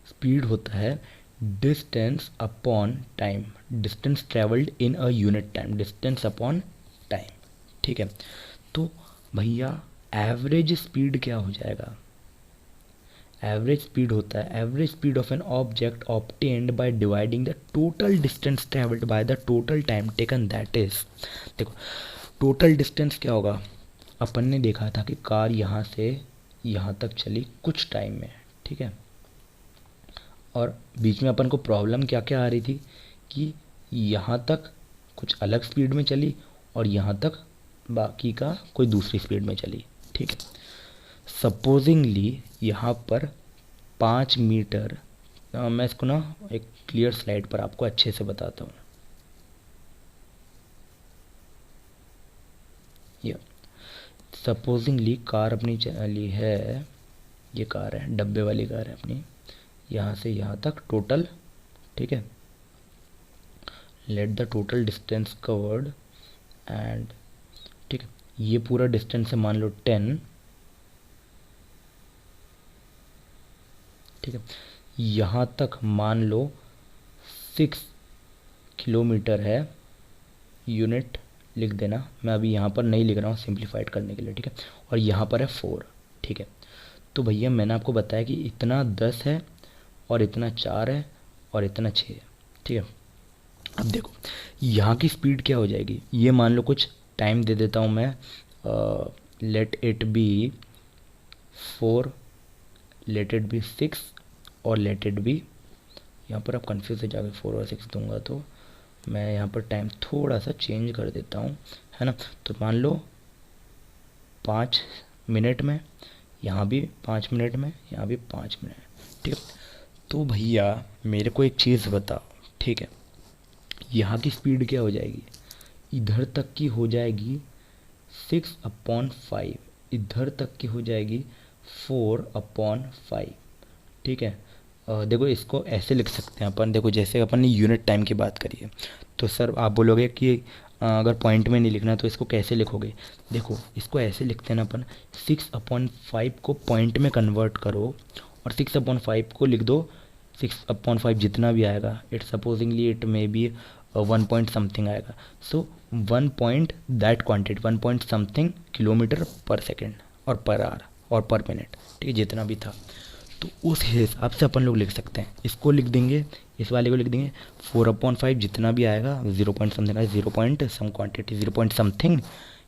स्पीड होता है distance upon time, distance travelled in a unit time, distance upon time, ठीक है। तो भैया एवरेज स्पीड क्या हो जाएगा, एवरेज स्पीड होता है average speed of an object obtained by dividing the total distance travelled by the total time taken, that is, देखो टोटल डिस्टेंस क्या होगा, अपन ने देखा था कि कार यहाँ से यहाँ तक चली कुछ टाइम में, ठीक है। और बीच में अपन को प्रॉब्लम क्या क्या आ रही थी कि यहाँ तक कुछ अलग स्पीड में चली और यहाँ तक बाकी का कोई दूसरी स्पीड में चली, ठीक है। सपोजिंगली यहाँ पर 5 मीटर, मैं इसको ना एक क्लियर स्लाइड पर आपको अच्छे से बताता हूँ। ये सपोजिंगली कार अपनी चली है, ये कार है, डब्बे वाली कार है अपनी, यहाँ से यहाँ तक टोटल, ठीक है। Let the total distance covered and, ठीक है, ये पूरा डिस्टेंस है मान लो 10, ठीक है। यहाँ तक मान लो 6 किलोमीटर है, यूनिट लिख देना, मैं अभी यहाँ पर नहीं लिख रहा हूँ सिंप्लीफाइड करने के लिए, ठीक है। और यहाँ पर है 4, ठीक है। तो भैया मैंने आपको बताया कि इतना 10 है और इतना 4 है और इतना 6 है, ठीक है। अब देखो यहाँ की स्पीड क्या हो जाएगी, ये मान लो कुछ टाइम दे देता हूँ मैं, let it be 4, let it be 6 और लेट इट बी, यहाँ पर आप कंफ्यूज हो जाओगे 4 और 6 दूंगा तो मैं यहाँ पर टाइम थोड़ा सा चेंज कर देता हूँ, है ना। तो मान लो 5 मिनट में, यहाँ भी 5 मिनट में, यहाँ भी 5 मिनट, ठीक है। तो भैया मेरे को एक चीज़ बताओ, ठीक है, यहाँ की स्पीड क्या हो जाएगी, इधर तक की हो जाएगी 6/5, इधर तक की हो जाएगी 4/5, ठीक है। देखो इसको ऐसे लिख सकते हैं अपन, देखो जैसे अपन ने यूनिट टाइम की बात करी है, तो सर आप बोलोगे कि अगर पॉइंट में नहीं लिखना तो इसको कैसे लिखोगे, देखो इसको ऐसे लिखते हैं ना अपन, 6/5 को पॉइंट में कन्वर्ट करो और 6/5 को लिख दो 6/5 जितना भी आएगा, it supposedly it may be 1 point something आएगा, सो 1 point that quantity 1 point something kilometre per second और पर आवर और पर मिनट, ठीक है, जितना भी था। तो उस हिसाब से अपन लोग लिख सकते हैं, इसको लिख देंगे, इस वाले को लिख देंगे 4/5 जितना भी आएगा 0 point something, 0 point some quantity 0 point something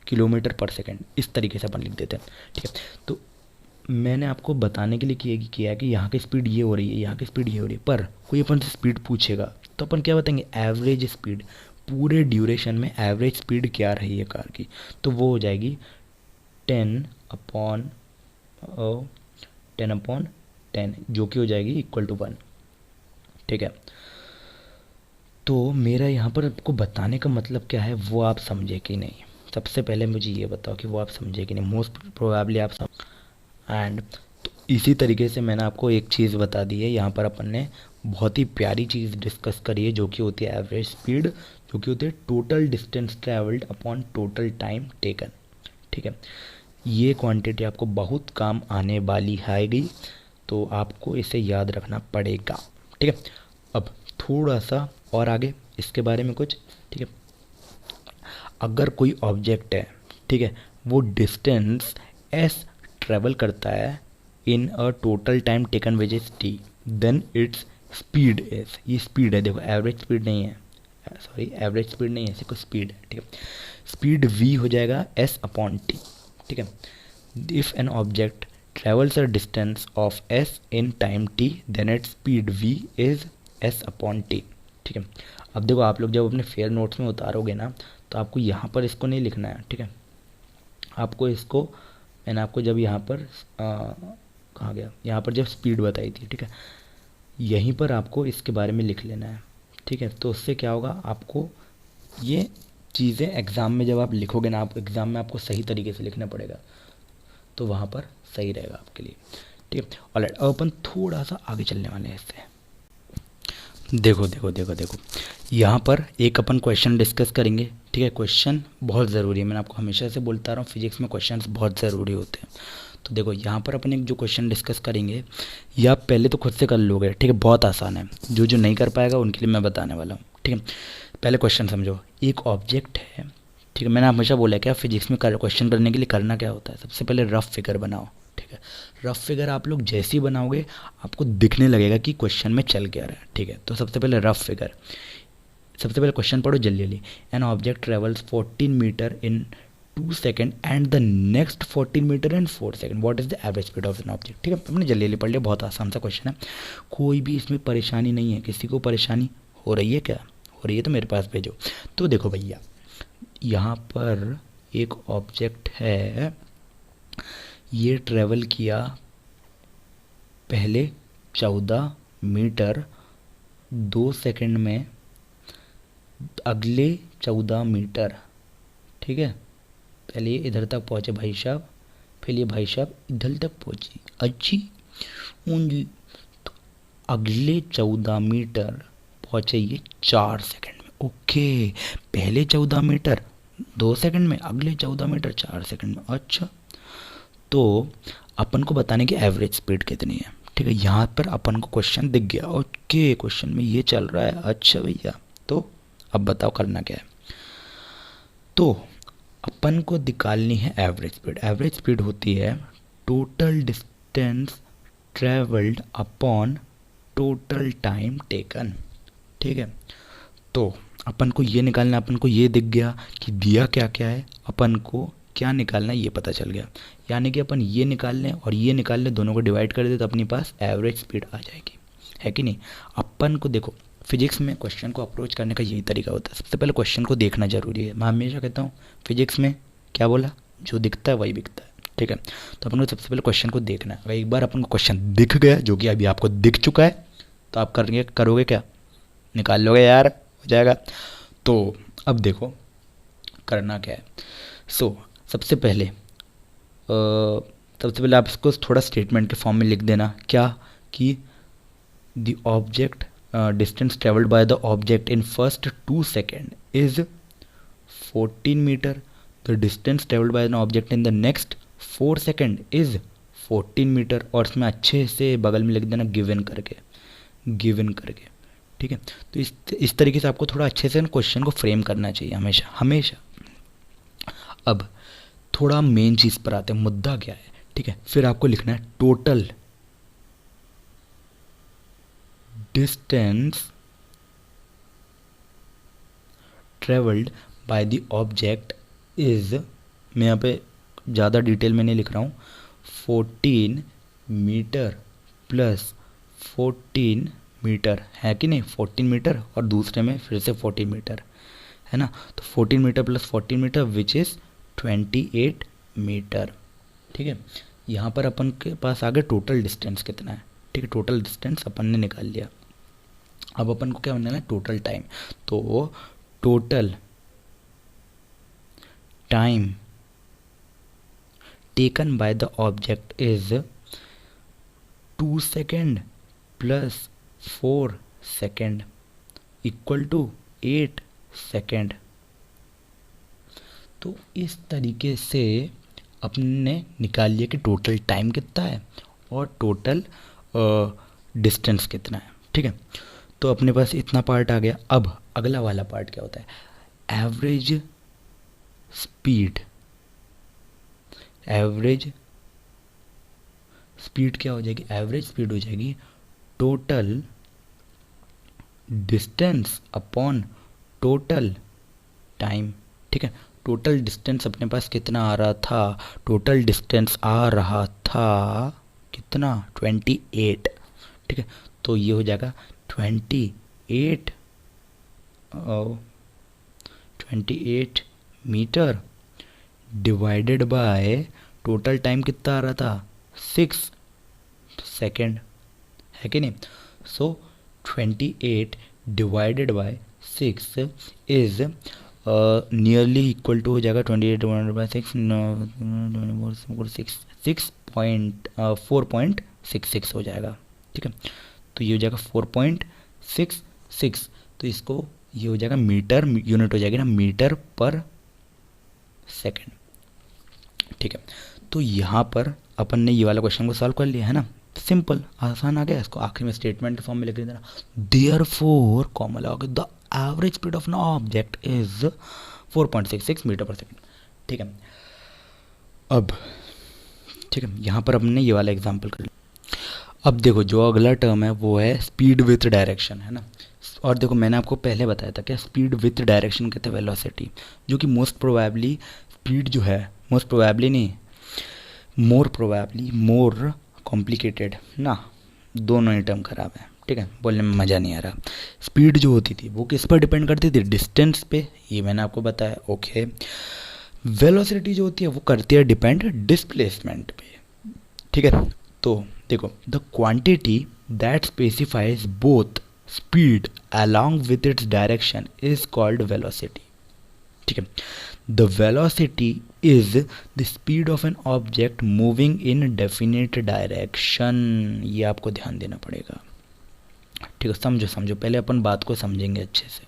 kilometre per second, इस तरीके से अपन लिख देते हैं, ठीक है। तो मैंने आपको बताने के लिए किया है कि यहाँ की स्पीड ये हो रही है, यहाँ की स्पीड ये हो रही है, पर कोई अपन से स्पीड पूछेगा तो अपन क्या बताएंगे, एवरेज स्पीड, पूरे ड्यूरेशन में एवरेज स्पीड क्या रही है कार की, तो वो हो जाएगी 10 अपॉन 10 जो कि हो जाएगी इक्वल टू 1। ठीक है, तो मेरा यहाँ पर आपको बताने का मतलब क्या है वो आप समझे कि नहीं। सबसे पहले मुझे ये बताओ कि वो आप समझे कि नहीं। मोस्ट प्रोबेबली आप समझ। एंड तो इसी तरीके से मैंने आपको एक चीज़ बता दी है। यहाँ पर अपन ने बहुत ही प्यारी चीज़ डिस्कस करी है जो कि होती है एवरेज स्पीड, जो कि होती है total distance travelled upon total time taken. ठीक है, ये क्वांटिटी आपको बहुत काम आने वाली है, तो आपको इसे याद रखना पड़ेगा। ठीक है, अब थोड़ा सा और आगे इसके बारे में कुछ। ठीक है, अगर कोई ऑब्जेक्ट है, ठीक है, वो डिस्टेंस एस ट्रेवल करता है in a total time taken which is T, then it's speed is, ये स्पीड है, देखो एवरेज स्पीड नहीं है, सॉरी एवरेज स्पीड नहीं है, इसे कुछ स्पीड है। ठीक है, स्पीड v हो जाएगा s अपॉन टी। ठीक है, if an object travels a distance of s in time t then it's speed v is s upon t. ठीक है, अब देखो आप लोग जब अपने फेयर नोट्स में उतारोगे ना, तो आपको यहाँ पर इसको नहीं लिखना है। ठीक है, आपको इसको, मैंने आपको जब यहाँ पर कहाँ गया, यहाँ पर जब स्पीड बताई थी, ठीक है, यहीं पर आपको इसके बारे में लिख लेना है। ठीक है, तो उससे क्या होगा, आपको ये चीज़ें एग्ज़ाम में जब आप लिखोगे ना, आप एग्ज़ाम में आपको सही तरीके से लिखना पड़ेगा, तो वहाँ पर सही रहेगा आपके लिए। ठीक है, ऑलराइट, अब अपन थोड़ा सा आगे चलने वाले हैं इससे। देखो देखो देखो देखो, यहाँ पर एक अपन क्वेश्चन डिस्कस करेंगे। ठीक है, क्वेश्चन बहुत ज़रूरी है, मैंने आपको हमेशा से बोलता रहा हूँ फिजिक्स में क्वेश्चंस बहुत ज़रूरी होते हैं। तो देखो यहाँ पर अपन एक जो क्वेश्चन डिस्कस करेंगे, ये आप पहले तो खुद से कर लोगे। ठीक है, बहुत आसान है, जो जो नहीं कर पाएगा उनके लिए मैं बताने वाला हूँ। ठीक है, पहले क्वेश्चन समझो। एक ऑब्जेक्ट है, ठीक है, मैंने हमेशा बोला है क्या फिजिक्स में क्वेश्चन करने के लिए करना क्या होता है, सबसे पहले रफ फिगर बनाओ। ठीक है, रफ फिगर आप लोग जैसे ही बनाओगे आपको दिखने लगेगा कि क्वेश्चन में चल क्या रहा है। ठीक है, तो सबसे पहले रफ फिगर, सबसे पहले क्वेश्चन पढ़ो जल्दी जल्दी। An object travels 14 metre in 2 second and the next 14 metre in 4 second, what is the average speed of an object. ठीक है, हमने जल्दी जल्दी पढ़ लिया, बहुत आसान सा क्वेश्चन है, कोई भी इसमें परेशानी नहीं है। किसी को परेशानी हो रही है क्या, हो रही है तो मेरे पास भेजो। तो देखो भैया, यहाँ पर एक ऑब्जेक्ट है, ये ट्रेवल किया पहले 14 मीटर 2 सेकंड में, अगले 14 मीटर। ठीक है, पहले ये इधर तक पहुँचे भाई साहब, फिर ये भाई साहब इधर तक पहुँची, अच्छी ऊंजी, तो अगले 14 मीटर पहुँचे ये 4 सेकंड में। ओके, पहले 14 मीटर 2 सेकंड में, अगले 14 मीटर 4 सेकंड में। अच्छा, तो अपन को बताने की एवरेज स्पीड कितनी है। ठीक है, यहाँ पर अपन को क्वेश्चन दिख गया। ओके, क्वेश्चन में ये चल रहा है। अच्छा भैया, तो अब बताओ करना क्या है। तो अपन को निकालनी है एवरेज स्पीड। एवरेज स्पीड होती है total distance travelled upon total time taken. ठीक है, तो अपन को ये निकालना, अपन को ये दिख गया कि दिया क्या क्या है, अपन को क्या निकालना है ये पता चल गया। यानी कि अपन ये निकाल लें और ये निकाल लें, दोनों को डिवाइड कर दे तो अपने पास एवरेज स्पीड आ जाएगी, है कि नहीं। अपन को देखो फिजिक्स में क्वेश्चन को अप्रोच करने का यही तरीका होता है, सबसे पहले क्वेश्चन को देखना जरूरी है। मैं हमेशा कहता हूँ फिजिक्स में क्या बोला, जो दिखता है वही बिकता है। ठीक है, तो अपन को सबसे पहले क्वेश्चन को देखना है। अगर एक बार अपन को क्वेश्चन दिख गया, जो कि अभी आपको दिख चुका है, तो आप करोगे क्या, निकाल लोगे यार, हो जाएगा। तो अब देखो करना क्या है। सबसे पहले आप इसको थोड़ा स्टेटमेंट के फॉर्म में लिख देना, क्या कि the object distance travelled by the object in first 2 second is 14 metre, the distance travelled by an object in the next 4 second is 14 metre, और इसमें अच्छे से बगल में लिख देना गिवन करके। ठीक है, तो इस तरीके से आपको थोड़ा अच्छे से क्वेश्चन को फ्रेम करना चाहिए हमेशा। अब थोड़ा मेन चीज़ पर आते हैं, मुद्दा क्या है। ठीक है, फिर आपको लिखना है total distance travelled by the object is, मैं यहाँ पे ज़्यादा डिटेल में नहीं लिख रहा हूँ, 14 मीटर प्लस 14 मीटर, है कि नहीं, 14 मीटर और दूसरे में फिर से 14 मीटर, है ना। तो 14 metre plus 14 metre which is 28 metre. ठीक है, यहाँ पर अपन के पास आगे टोटल डिस्टेंस कितना है। ठीक है, टोटल डिस्टेंस अपन ने निकाल लिया। अब अपन को क्या बनना है, टोटल टाइम। तो total time taken by the object is 2 second plus 4 second equal to 8 second. तो इस तरीके से अपने निकाल लिया कि टोटल टाइम कितना है और टोटल डिस्टेंस कितना है। ठीक है, तो अपने पास इतना पार्ट आ गया। अब अगला वाला पार्ट क्या होता है, एवरेज स्पीड। एवरेज स्पीड क्या हो जाएगी, एवरेज स्पीड हो जाएगी total distance upon total time. ठीक है, टोटल डिस्टेंस अपने पास कितना आ रहा था, टोटल डिस्टेंस आ रहा था कितना, 28। ठीक है, तो ये हो जाएगा 28 metre divided by total time कितना आ रहा था, 6 सेकेंड, है कि नहीं। So 28 divided by 6 is nearly equal to हो जाएगा 28 डिवाइडेड बाय 6 4.66 हो जाएगा। ठीक है, तो ये हो जाएगा 4.66। तो इसको ये हो जाएगा मीटर, यूनिट हो जाएगी ना मीटर पर सेकेंड। ठीक है, तो यहाँ पर अपन ने ये वाला क्वेश्चन को सॉल्व कर लिया है ना, सिंपल आसान आ गया। इसको आखिर में स्टेटमेंट के फॉर्म में लिख देना, देयरफॉर कॉमा लगा the average speed of an object is 4.66 metre per second. ठीक है, अब ठीक है, यहाँ पर हमने ये वाला एग्जाम्पल कर लिया। अब देखो जो अगला टर्म है वो है स्पीड विथ डायरेक्शन, है ना। और देखो मैंने आपको पहले बताया था क्या, स्पीड विथ डायरेक्शन कहते हैं वेलोसिटी, जो कि मोस्ट प्रोबेबली स्पीड जो है, मोस्ट प्रोबेबली नहीं, मोर प्रोबेबली मोर कॉम्प्लिकेटेड ना, दोनों ही टर्म खराब है। ठीक है, बोलने में मज़ा नहीं आ रहा। स्पीड जो होती थी वो किस पर डिपेंड करती थी, डिस्टेंस पे, ये मैंने आपको बताया। ओके, वेलोसिटी जो होती है वो करती है डिपेंड डिस्प्लेसमेंट पे। ठीक है, तो देखो the quantity that specifies both speed along with its direction is called velocity. ठीक है, the velocity is the speed of an object moving in definite direction. ये आपको ध्यान देना पड़ेगा। ठीक है, समझो पहले अपन बात को समझेंगे अच्छे से।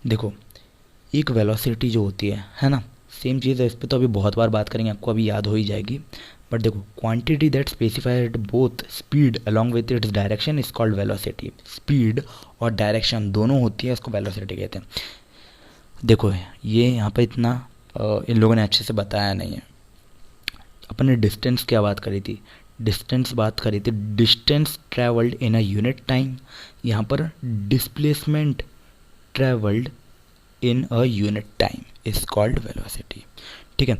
देखो एक वेलोसिटी जो होती है ना, सेम चीज़ है, इस पर तो अभी बहुत बार बात करेंगे, आपको अभी याद हो ही जाएगी। बट देखो quantity that specified both speed along with its direction is called velocity. Speed और डायरेक्शन दोनों होती है, इसको वेलोसिटी कहते हैं। देखो ये यहाँ पे इतना इन लोगों ने अच्छे से बताया नहीं है। अपन ने डिस्टेंस क्या बात करी थी, distance travelled in a unit time. यहाँ पर displacement travelled in a unit time is called velocity. ठीक है,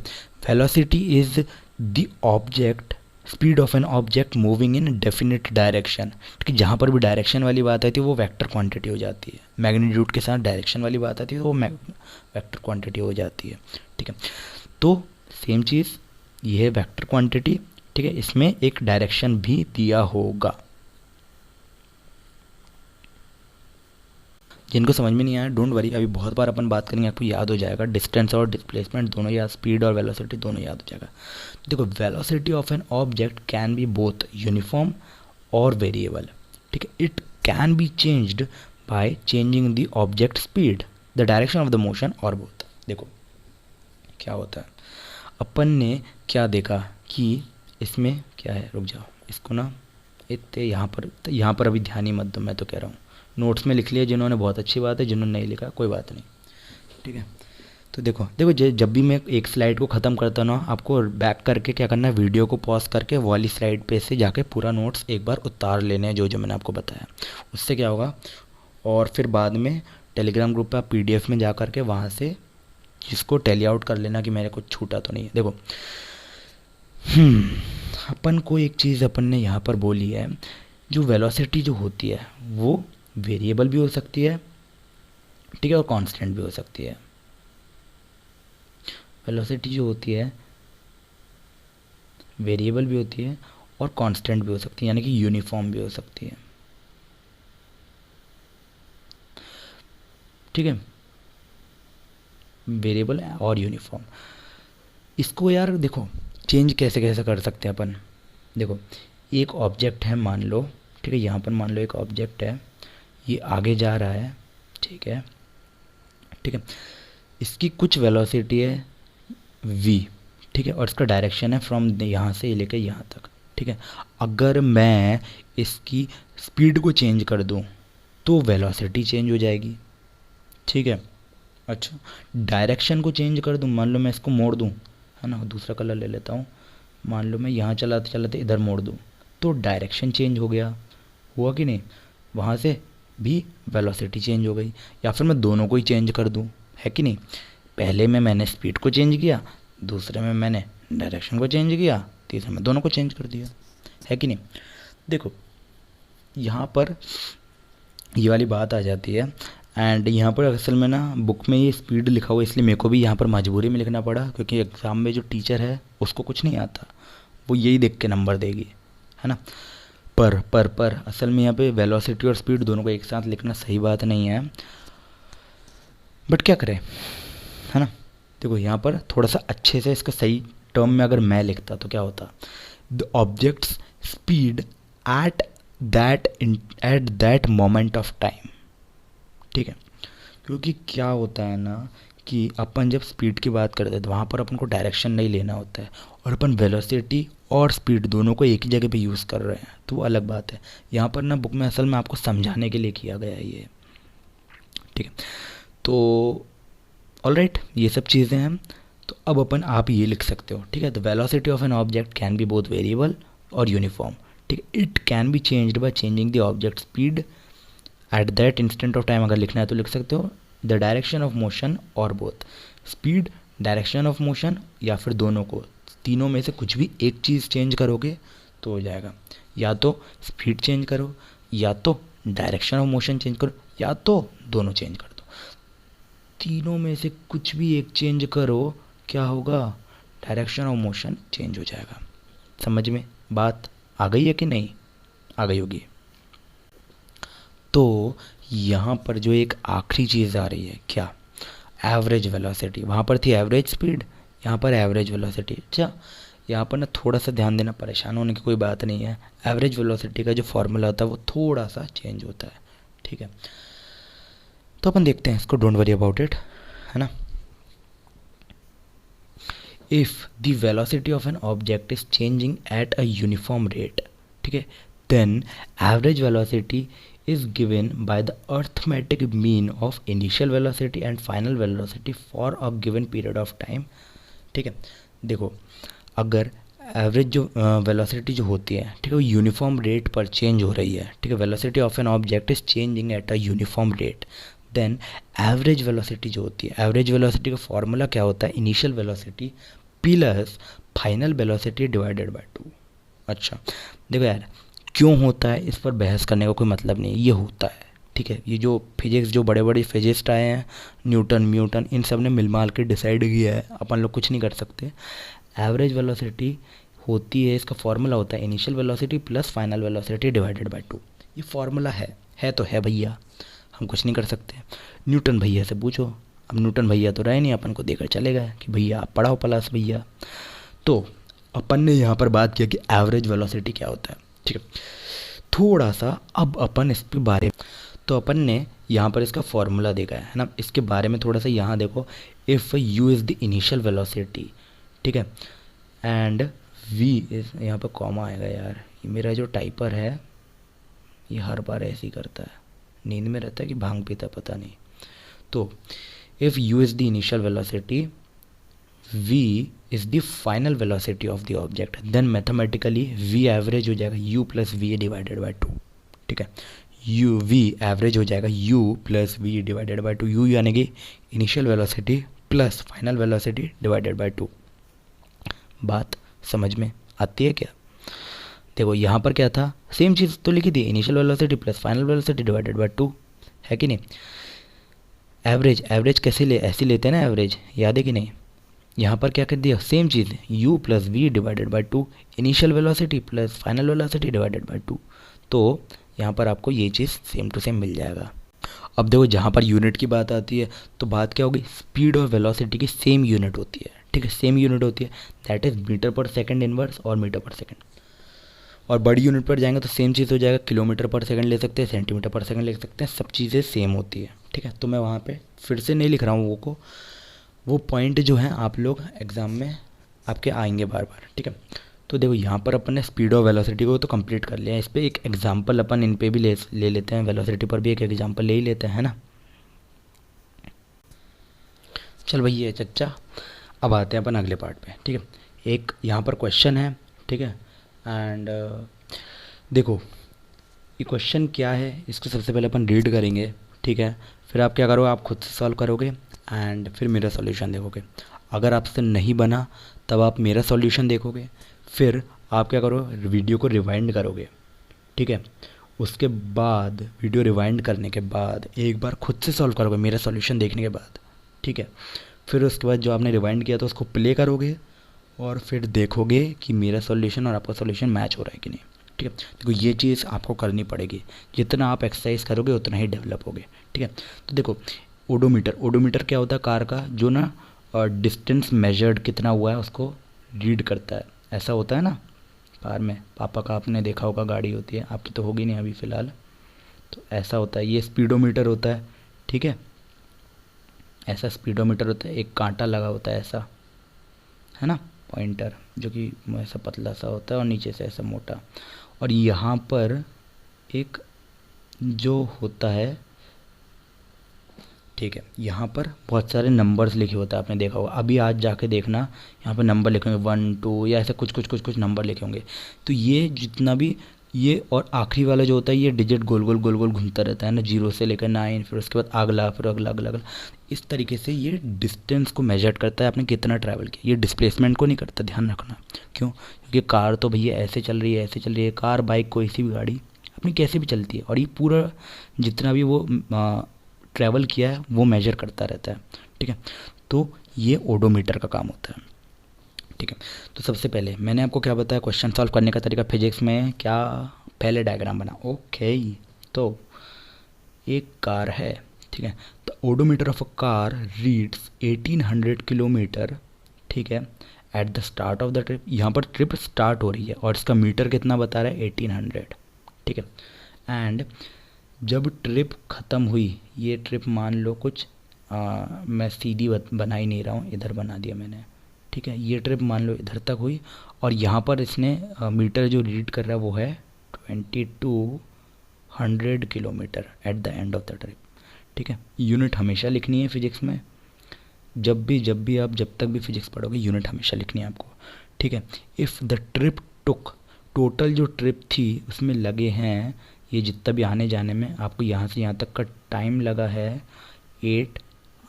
velocity is the object speed of an object moving in definite direction. ठीक है, जहाँ पर भी डायरेक्शन वाली बात आती है वो वेक्टर क्वांटिटी हो जाती है। मैग्नीट्यूड के साथ डायरेक्शन वाली बात आती है तो वो वेक्टर क्वांटिटी हो जाती है। ठीक है, तो सेम चीज़ ये है वेक्टर क्वांटिटी। ठीक है, इसमें एक डायरेक्शन भी दिया होगा। जिनको समझ में नहीं आया डोंट वरी, अभी बहुत बार अपन बात करेंगे, आपको याद हो जाएगा। डिस्टेंस और डिस्प्लेसमेंट दोनों याद, स्पीड और वेलोसिटी दोनों याद हो जाएगा। देखो velocity of an object can be both uniform और वेरिएबल। ठीक है, it can be changed by changing the object speed, the direction of the motion और बोथ। देखो क्या होता है, अपन ने क्या देखा कि इसमें क्या है, रुक जाओ इसको ना, इतने यहाँ पर अभी ध्यान ही मत दो, मैं तो कह रहा हूँ। नोट्स में लिख लिया जिन्होंने, बहुत अच्छी बात है, जिन्होंने नहीं लिखा कोई बात नहीं। ठीक है, तो देखो जब भी मैं एक स्लाइड को ख़त्म करता हूँ ना, आपको बैक करके क्या करना है, वीडियो को पॉज करके वो वाली स्लाइड पे से जाके पूरा नोट्स एक बार उतार लेने हैं, जो मैंने आपको बताया। उससे क्या होगा, और फिर बाद में टेलीग्राम ग्रुप पे आप PDF में जा करके वहाँ से जिसको टैली आउट कर लेना कि मेरे कुछ छूटा तो नहीं है। देखो अपन को एक चीज़ अपन ने यहाँ पर बोली है, जो वेलोसिटी जो होती है वो वेरिएबल भी हो सकती है, ठीक है, और कांस्टेंट भी हो सकती है। वेलोसिटी जो होती है वेरिएबल भी होती है और कांस्टेंट भी हो सकती है, यानी कि यूनिफॉर्म भी हो सकती है। ठीक है, वेरिएबल और यूनिफॉर्म। इसको यार देखो चेंज कैसे कैसे कर सकते हैं अपन। देखो एक ऑब्जेक्ट है मान लो, ठीक है, यहाँ पर मान लो एक ऑब्जेक्ट है, ये आगे जा रहा है, ठीक है, ठीक है, इसकी कुछ वेलोसिटी है v, ठीक है, और इसका डायरेक्शन है फ्रॉम यहाँ से लेकर यहाँ तक, ठीक है। अगर मैं इसकी स्पीड को चेंज कर दूँ तो वेलोसिटी चेंज हो जाएगी, ठीक है। अच्छा, डायरेक्शन को चेंज कर दूँ, मान लो मैं इसको मोड़ दूँ, है ना, दूसरा कलर ले लेता हूँ, मान लो मैं यहाँ चलाते चलाते इधर मोड़ दूँ तो डायरेक्शन चेंज हो गया, हुआ कि नहीं, वहाँ से भी वेलोसिटी चेंज हो गई। या फिर मैं दोनों को ही चेंज कर दूँ, है कि नहीं, पहले में मैंने स्पीड को चेंज किया, दूसरे में मैंने डायरेक्शन को चेंज किया, तीसरे में दोनों को चेंज कर दिया, है कि नहीं। देखो यहाँ पर ये वाली बात आ जाती है। एंड यहाँ पर असल में ना बुक में ये स्पीड लिखा हुआ है, इसलिए मेरे को भी यहाँ पर मजबूरी में लिखना पड़ा, क्योंकि एग्ज़ाम में जो टीचर है उसको कुछ नहीं आता, वो यही देख के नंबर देगी, है ना। पर असल में यहाँ पे वेलोसिटी और स्पीड दोनों को एक साथ लिखना सही बात नहीं है, बट क्या करें, है ना। देखो यहाँ पर थोड़ा सा अच्छे से इसका सही टर्म में अगर मैं लिखता तो क्या होता, the objects speed at that moment of time, ठीक है। क्योंकि क्या होता है ना कि अपन जब स्पीड की बात करते हैं तो वहाँ पर अपन को डायरेक्शन नहीं लेना होता है, और अपन वेलोसिटी और स्पीड दोनों को एक ही जगह पे यूज़ कर रहे हैं, तो वो अलग बात है। यहाँ पर ना बुक में असल में आपको समझाने के लिए किया गया है ये, ठीक है। तो ऑलराइट, ये सब चीज़ें हैं। तो अब अपन आप ये लिख सकते हो, ठीक है, the velocity of an object can be both variable और यूनिफॉर्म, ठीक है। It can be changed by changing the object speed at that instant of time, अगर लिखना है तो लिख सकते हो द डायरेक्शन ऑफ मोशन और both, speed, direction of motion, या फिर दोनों को, तीनों में से कुछ भी एक चीज़ चेंज करोगे तो हो जाएगा। या तो स्पीड चेंज करो, या तो डायरेक्शन ऑफ मोशन चेंज करो, या तो दोनों चेंज कर दो। तीनों में से कुछ भी एक चेंज करो, क्या होगा, डायरेक्शन ऑफ मोशन चेंज हो जाएगा। समझ में बात आ गई है कि नहीं आ गई होगी। तो यहाँ पर जो एक आखिरी चीज़ आ रही है, क्या, एवरेज वेलोसिटी। वहाँ पर थी एवरेज स्पीड, यहाँ पर एवरेज वेलोसिटी। अच्छा, यहाँ पर ना थोड़ा सा ध्यान देना, परेशान होने की कोई बात नहीं है। एवरेज वेलोसिटी का जो फॉर्मूला होता है वो थोड़ा सा चेंज होता है, ठीक है। तो अपन देखते हैं इसको, डोंट वरी अबाउट इट, है ना। If the velocity of an object is changing at a uniform rate, ठीक है, then average velocity is given by the arithmetic mean of initial velocity and final velocity for a given period of time, ठीक है। देखो अगर average जो velocity जो होती है, ठीक है, वो यूनिफॉर्म रेट पर चेंज हो रही है, ठीक है, velocity of an object is changing at a uniform rate, then average velocity जो होती है, एवरेज वेलोसिटी का फॉर्मूला क्या होता है, initial velocity plus final velocity divided by 2। अच्छा देखो यार, क्यों होता है इस पर बहस करने का कोई मतलब नहीं, ये होता है, ठीक है। ये जो फिजिक्स, जो बड़े बड़े फिजिस्ट आए हैं, न्यूटन, इन सब ने मिलमाल के डिसाइड किया है, अपन लोग कुछ नहीं कर सकते। एवरेज वेलोसिटी होती है, इसका फॉर्मूला होता है initial velocity plus final velocity divided by 2। ये फॉर्मूला है तो है भैया, हम कुछ नहीं कर सकते। न्यूटन भैया से पूछो, अब न्यूटन भैया तो रहे नहीं, अपन को देकर चले गए कि भैया आप पढ़ाओ प्लस भैया। तो अपन ने यहाँ पर बात किया कि एवरेज वेलोसिटी क्या होता है, ठीक है। थोड़ा सा अब अपन इसके बारे में, तो अपन ने यहाँ पर इसका फॉर्मूला देखा है ना, इसके बारे में थोड़ा सा यहाँ देखो। If u is the initial velocity, ठीक है, एंड v इज, यहाँ पर कॉमा आएगा यार, ये मेरा जो टाइपर है ये हर बार ऐसे ही करता है, नींद में रहता है कि भांग पीता पता नहीं। तो if u is the initial velocity, v is the final velocity of the object, then mathematically v average हो जाएगा u plus v divided by 2, ठीक है। u v average हो जाएगा u plus v divided by 2, u यानी कि initial velocity plus final velocity divided by 2। बात समझ में आती है क्या। देखो यहाँ पर क्या था, सेम चीज़ तो लिखी थी, initial velocity plus final velocity divided by 2, है कि नहीं। एवरेज कैसे ऐसे लेते हैं ना, एवरेज याद है कि नहीं, यहाँ पर क्या कर दिया, सेम चीज़ है, u plus v divided by 2, initial velocity plus final velocity divided by 2। तो यहाँ पर आपको ये चीज़ सेम टू सेम मिल जाएगा। अब देखो जहाँ पर यूनिट की बात आती है तो बात क्या होगी, स्पीड और वेलोसिटी की सेम यूनिट होती है, ठीक है, सेम यूनिट होती है, that is metre per second inverse और मीटर पर सेकंड। और बड़ी यूनिट पर जाएंगे तो सेम चीज़ हो जाएगा, किलोमीटर पर सेकंड ले सकते हैं, सेंटीमीटर पर सेकंड ले सकते हैं, सब चीज़ें सेम होती है, ठीक है। तो मैं वहाँ पे फिर से नहीं लिख रहा हूँ वो पॉइंट जो है आप लोग एग्ज़ाम में आपके आएंगे बार बार, ठीक है। तो देखो यहाँ पर अपन ने स्पीड और वेलोसिटी को तो कंप्लीट कर लिया है, इस पर एक एग्जांपल अपन इन पे भी ले लेते हैं, वेलोसिटी पर भी एक एग्जांपल ले ही लेते हैं ना। चल भाई ये चच्चा, अब आते हैं अपन अगले पार्ट पे, ठीक है। एक यहाँ पर क्वेश्चन है, ठीक है, एंड देखो ये क्वेश्चन क्या है, इसको सबसे पहले अपन रीड करेंगे, ठीक है। फिर आप क्या करोगे, आप खुद से सॉल्व करोगे एंड फिर मेरा सॉल्यूशन देखोगे। अगर आपसे नहीं बना तब आप मेरा सॉल्यूशन देखोगे, फिर आप क्या करो, वीडियो को रिवाइंड करोगे, ठीक है। उसके बाद वीडियो रिवाइंड करने के बाद एक बार खुद से सॉल्व करोगे मेरा सॉल्यूशन देखने के बाद, ठीक है। फिर उसके बाद जो आपने रिवाइंड किया था उसको प्ले करोगे और फिर देखोगे कि मेरा सॉल्यूशन और आपका सॉल्यूशन मैच हो रहा है कि नहीं, ठीक है। देखो ये चीज़ आपको करनी पड़ेगी, जितना आप एक्सरसाइज करोगे उतना ही डेवलप होगे, ठीक है। तो देखो ओडोमीटर क्या होता है, कार का जो ना डिस्टेंस मेजर्ड कितना हुआ है उसको रीड करता है, ऐसा होता है ना कार में, पापा का आपने देखा होगा गाड़ी होती है, आपकी तो होगी नहीं अभी फ़िलहाल, तो ऐसा होता है। ये स्पीडोमीटर होता है, ठीक है, ऐसा स्पीडोमीटर होता है, एक कांटा लगा होता है ऐसा, है ना, पॉइंटर जो कि ऐसा पतला सा होता है और नीचे से ऐसा मोटा, और यहाँ पर एक जो होता है, ठीक है, यहाँ पर बहुत सारे नंबर्स लिखे होते हैं, आपने देखा होगा, अभी आज जाके देखना यहाँ पर नंबर लिखे होंगे 1 2 या ऐसे कुछ नंबर लिखे होंगे। तो ये जितना भी ये और आखिरी वाला जो होता है ये डिजिट गोल गोल घूमता रहता है ना, 0 से लेकर 9, फिर उसके बाद अगला, फिर अगला। इस तरीके से ये डिस्टेंस को मेजर करता है आपने कितना ट्रैवल किया, ये डिस्प्लेसमेंट को नहीं करता, ध्यान रखना। क्यों, क्योंकि कार तो भैया ऐसे चल रही है, कार बाइक कोई सी भी गाड़ी अपनी कैसे भी चलती है, और ये पूरा जितना भी वो ट्रैवल किया है वो मेजर करता रहता है, ठीक है। तो ये ओडोमीटर का काम होता है, ठीक है। तो सबसे पहले मैंने आपको क्या बताया, क्वेश्चन सॉल्व करने का तरीका फिजिक्स में क्या, पहले डायग्राम बना, ओके। तो एक कार है, ठीक है, the odometer of a car reads 1800 kilometre, ठीक है, at the start of the trip. यहाँ पर ट्रिप स्टार्ट हो रही है और इसका मीटर कितना बता रहा है, 1800, ठीक है। एंड जब ट्रिप ख़त्म हुई, ये ट्रिप मान लो कुछ मैं सीधी बना ही नहीं रहा हूँ, इधर बना दिया मैंने, ठीक है। ये ट्रिप मान लो इधर तक हुई और यहाँ पर इसने मीटर जो रीड कर रहा है वो है 2200 kilometre at the end of the trip, ठीक है। यूनिट हमेशा लिखनी है फिजिक्स में, जब भी आप जब तक भी फिजिक्स पढ़ोगे यूनिट हमेशा लिखनी है आपको, ठीक है। If the trip took, total जो ट्रिप थी उसमें लगे हैं, ये जितना भी आने जाने में आपको यहाँ से यहाँ तक का टाइम लगा है 8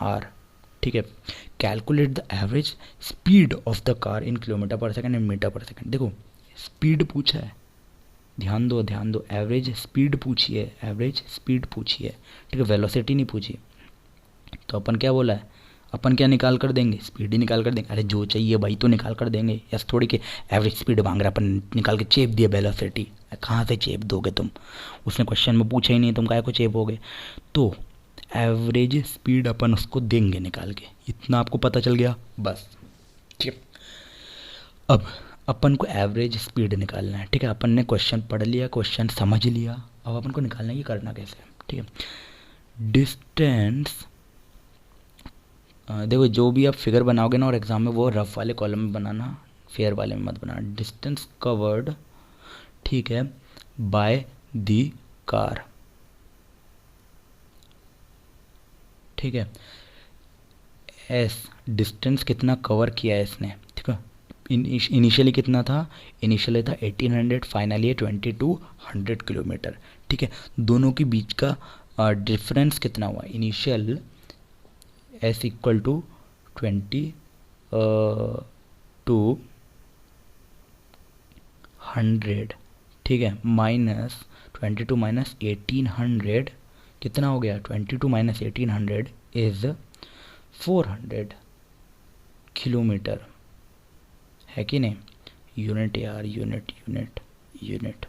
आवर, ठीक है। Calculate the average speed of the car in kilometre पर second and metre per second. देखो स्पीड पूछा है, ध्यान दो, एवरेज स्पीड पूछी है, ठीक है, वेलोसिटी नहीं पूछी। तो अपन क्या बोला है, अपन क्या निकाल कर देंगे, स्पीड ही निकाल कर देंगे। अरे जो चाहिए भाई तो निकाल कर देंगे, ऐसा थोड़ी कि एवरेज स्पीड मांग रहा, अपन निकाल के चेप दिया वेलोसिटी, कहाँ से चेप दोगे तुम, उसने क्वेश्चन में पूछा ही नहीं, तुम काहे को चेपोगे। तो एवरेज स्पीड अपन उसको देंगे निकाल के, इतना आपको पता चल गया बस, ठीक है। अब अपन को एवरेज स्पीड निकालना है, ठीक है। अपन ने क्वेश्चन पढ़ लिया, क्वेश्चन समझ लिया, अब अपन को निकालना है कि करना कैसे, ठीक है। डिस्टेंस, देखो जो भी आप फिगर बनाओगे ना और एग्ज़ाम में वो रफ वाले कॉलम में बनाना, फेयर वाले में मत बनाना। डिस्टेंस कवर्ड, ठीक है, बाय दी कार, ठीक है। एस डिस्टेंस कितना कवर किया है इसने, ठीक है। इनिशियली कितना था, इनिशियली था 1800, फाइनली 2200 किलोमीटर, ठीक है। दोनों के बीच का डिफरेंस कितना हुआ, इनिशियल एस इक्वल टू 2200, ठीक है, माइनस 22 माइनस 1800 कितना हो गया, 22 माइनस 1800 इज़ 400, किलोमीटर, है कि नहीं, यूनिट यार, unit unit unit,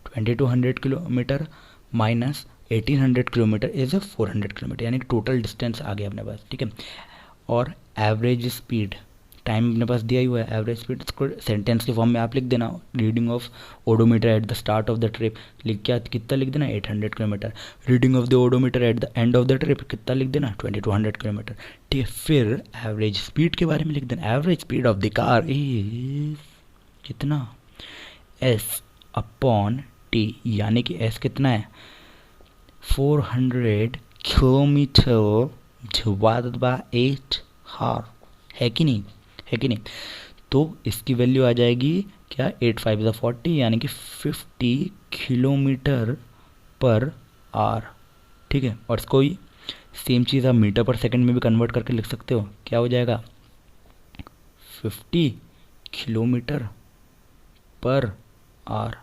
2200 kilometre minus 1800 kilometre is 400 kilometre, यानी कि टोटल डिस्टेंस आ गया अपने पास, ठीक है। और एवरेज स्पीड, टाइम अपने पास दिया ही हुआ है, एवरेज स्पीड इसको सेंटेंस के फॉर्म में आप लिख देना, reading of odometer at the start of the trip, लिख क्या कितना लिख देना 800 kilometre, reading of the odometer at the end of the trip कितना लिख देना 2200 किलोमीटर, ठीक है। फिर एवरेज स्पीड के बारे में लिख देना, average speed of the car is कितना, एस अपॉन टी, यानी कि एस कितना है 400 किलोमीटर डिवाइडेड बाय 8 हार, है कि नहीं, है कि नहीं। तो इसकी वैल्यू आ जाएगी क्या 8 5 ज़ा 40, यानी कि 50 किलोमीटर पर आवर, ठीक है। और इसको ही सेम चीज़ आप मीटर पर सेकंड में भी कन्वर्ट करके लिख सकते हो, क्या हो जाएगा 50 किलोमीटर पर आवर।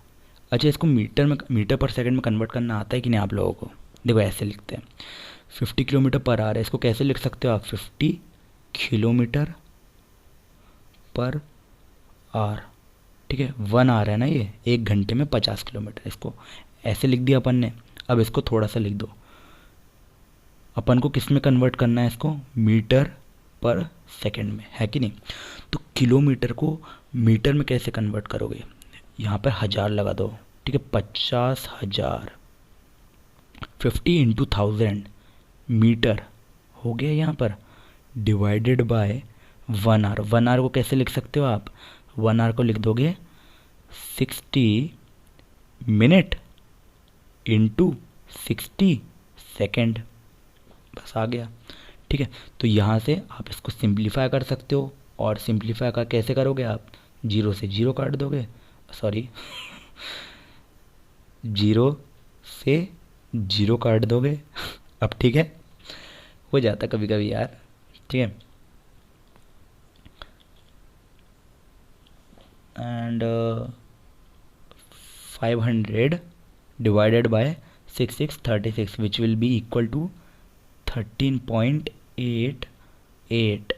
अच्छा, इसको मीटर पर सेकंड में कन्वर्ट करना आता है कि नहीं आप लोगों को, देखो ऐसे लिखते हैं 50 किलोमीटर पर आवर है, इसको कैसे लिख सकते हो आप 50 किलोमीटर पर आवर, ठीक है। 1 आवर है ना, ये 1 घंटे में 50 किलोमीटर, इसको ऐसे लिख दिया अपन ने। अब इसको थोड़ा सा लिख दो, अपन को किस में कन्वर्ट करना है इसको, मीटर पर सेकंड में, है कि नहीं। तो किलोमीटर को मीटर में कैसे कन्वर्ट करोगे, यहाँ पर 1000 लगा दो, ठीक है, 50,000, 50 इंटू 1000 मीटर हो गया यहाँ पर, डिवाइडेड बाय 1 आवर। 1 आवर को कैसे लिख सकते हो आप, 1 आवर को लिख दोगे 60 मिनट इंटू 60 सेकेंड, बस आ गया, ठीक है। तो यहाँ से आप इसको सिंप्लीफाई कर सकते हो, और सिंप्लीफाई का कैसे करोगे आप, 0 से 0 काट दोगे, सॉरी 0 से 0 काट दोगे अब, ठीक है, हो जाता कभी कभी यार, ठीक है। And 500 divided by 6636 which will be equal to 13.88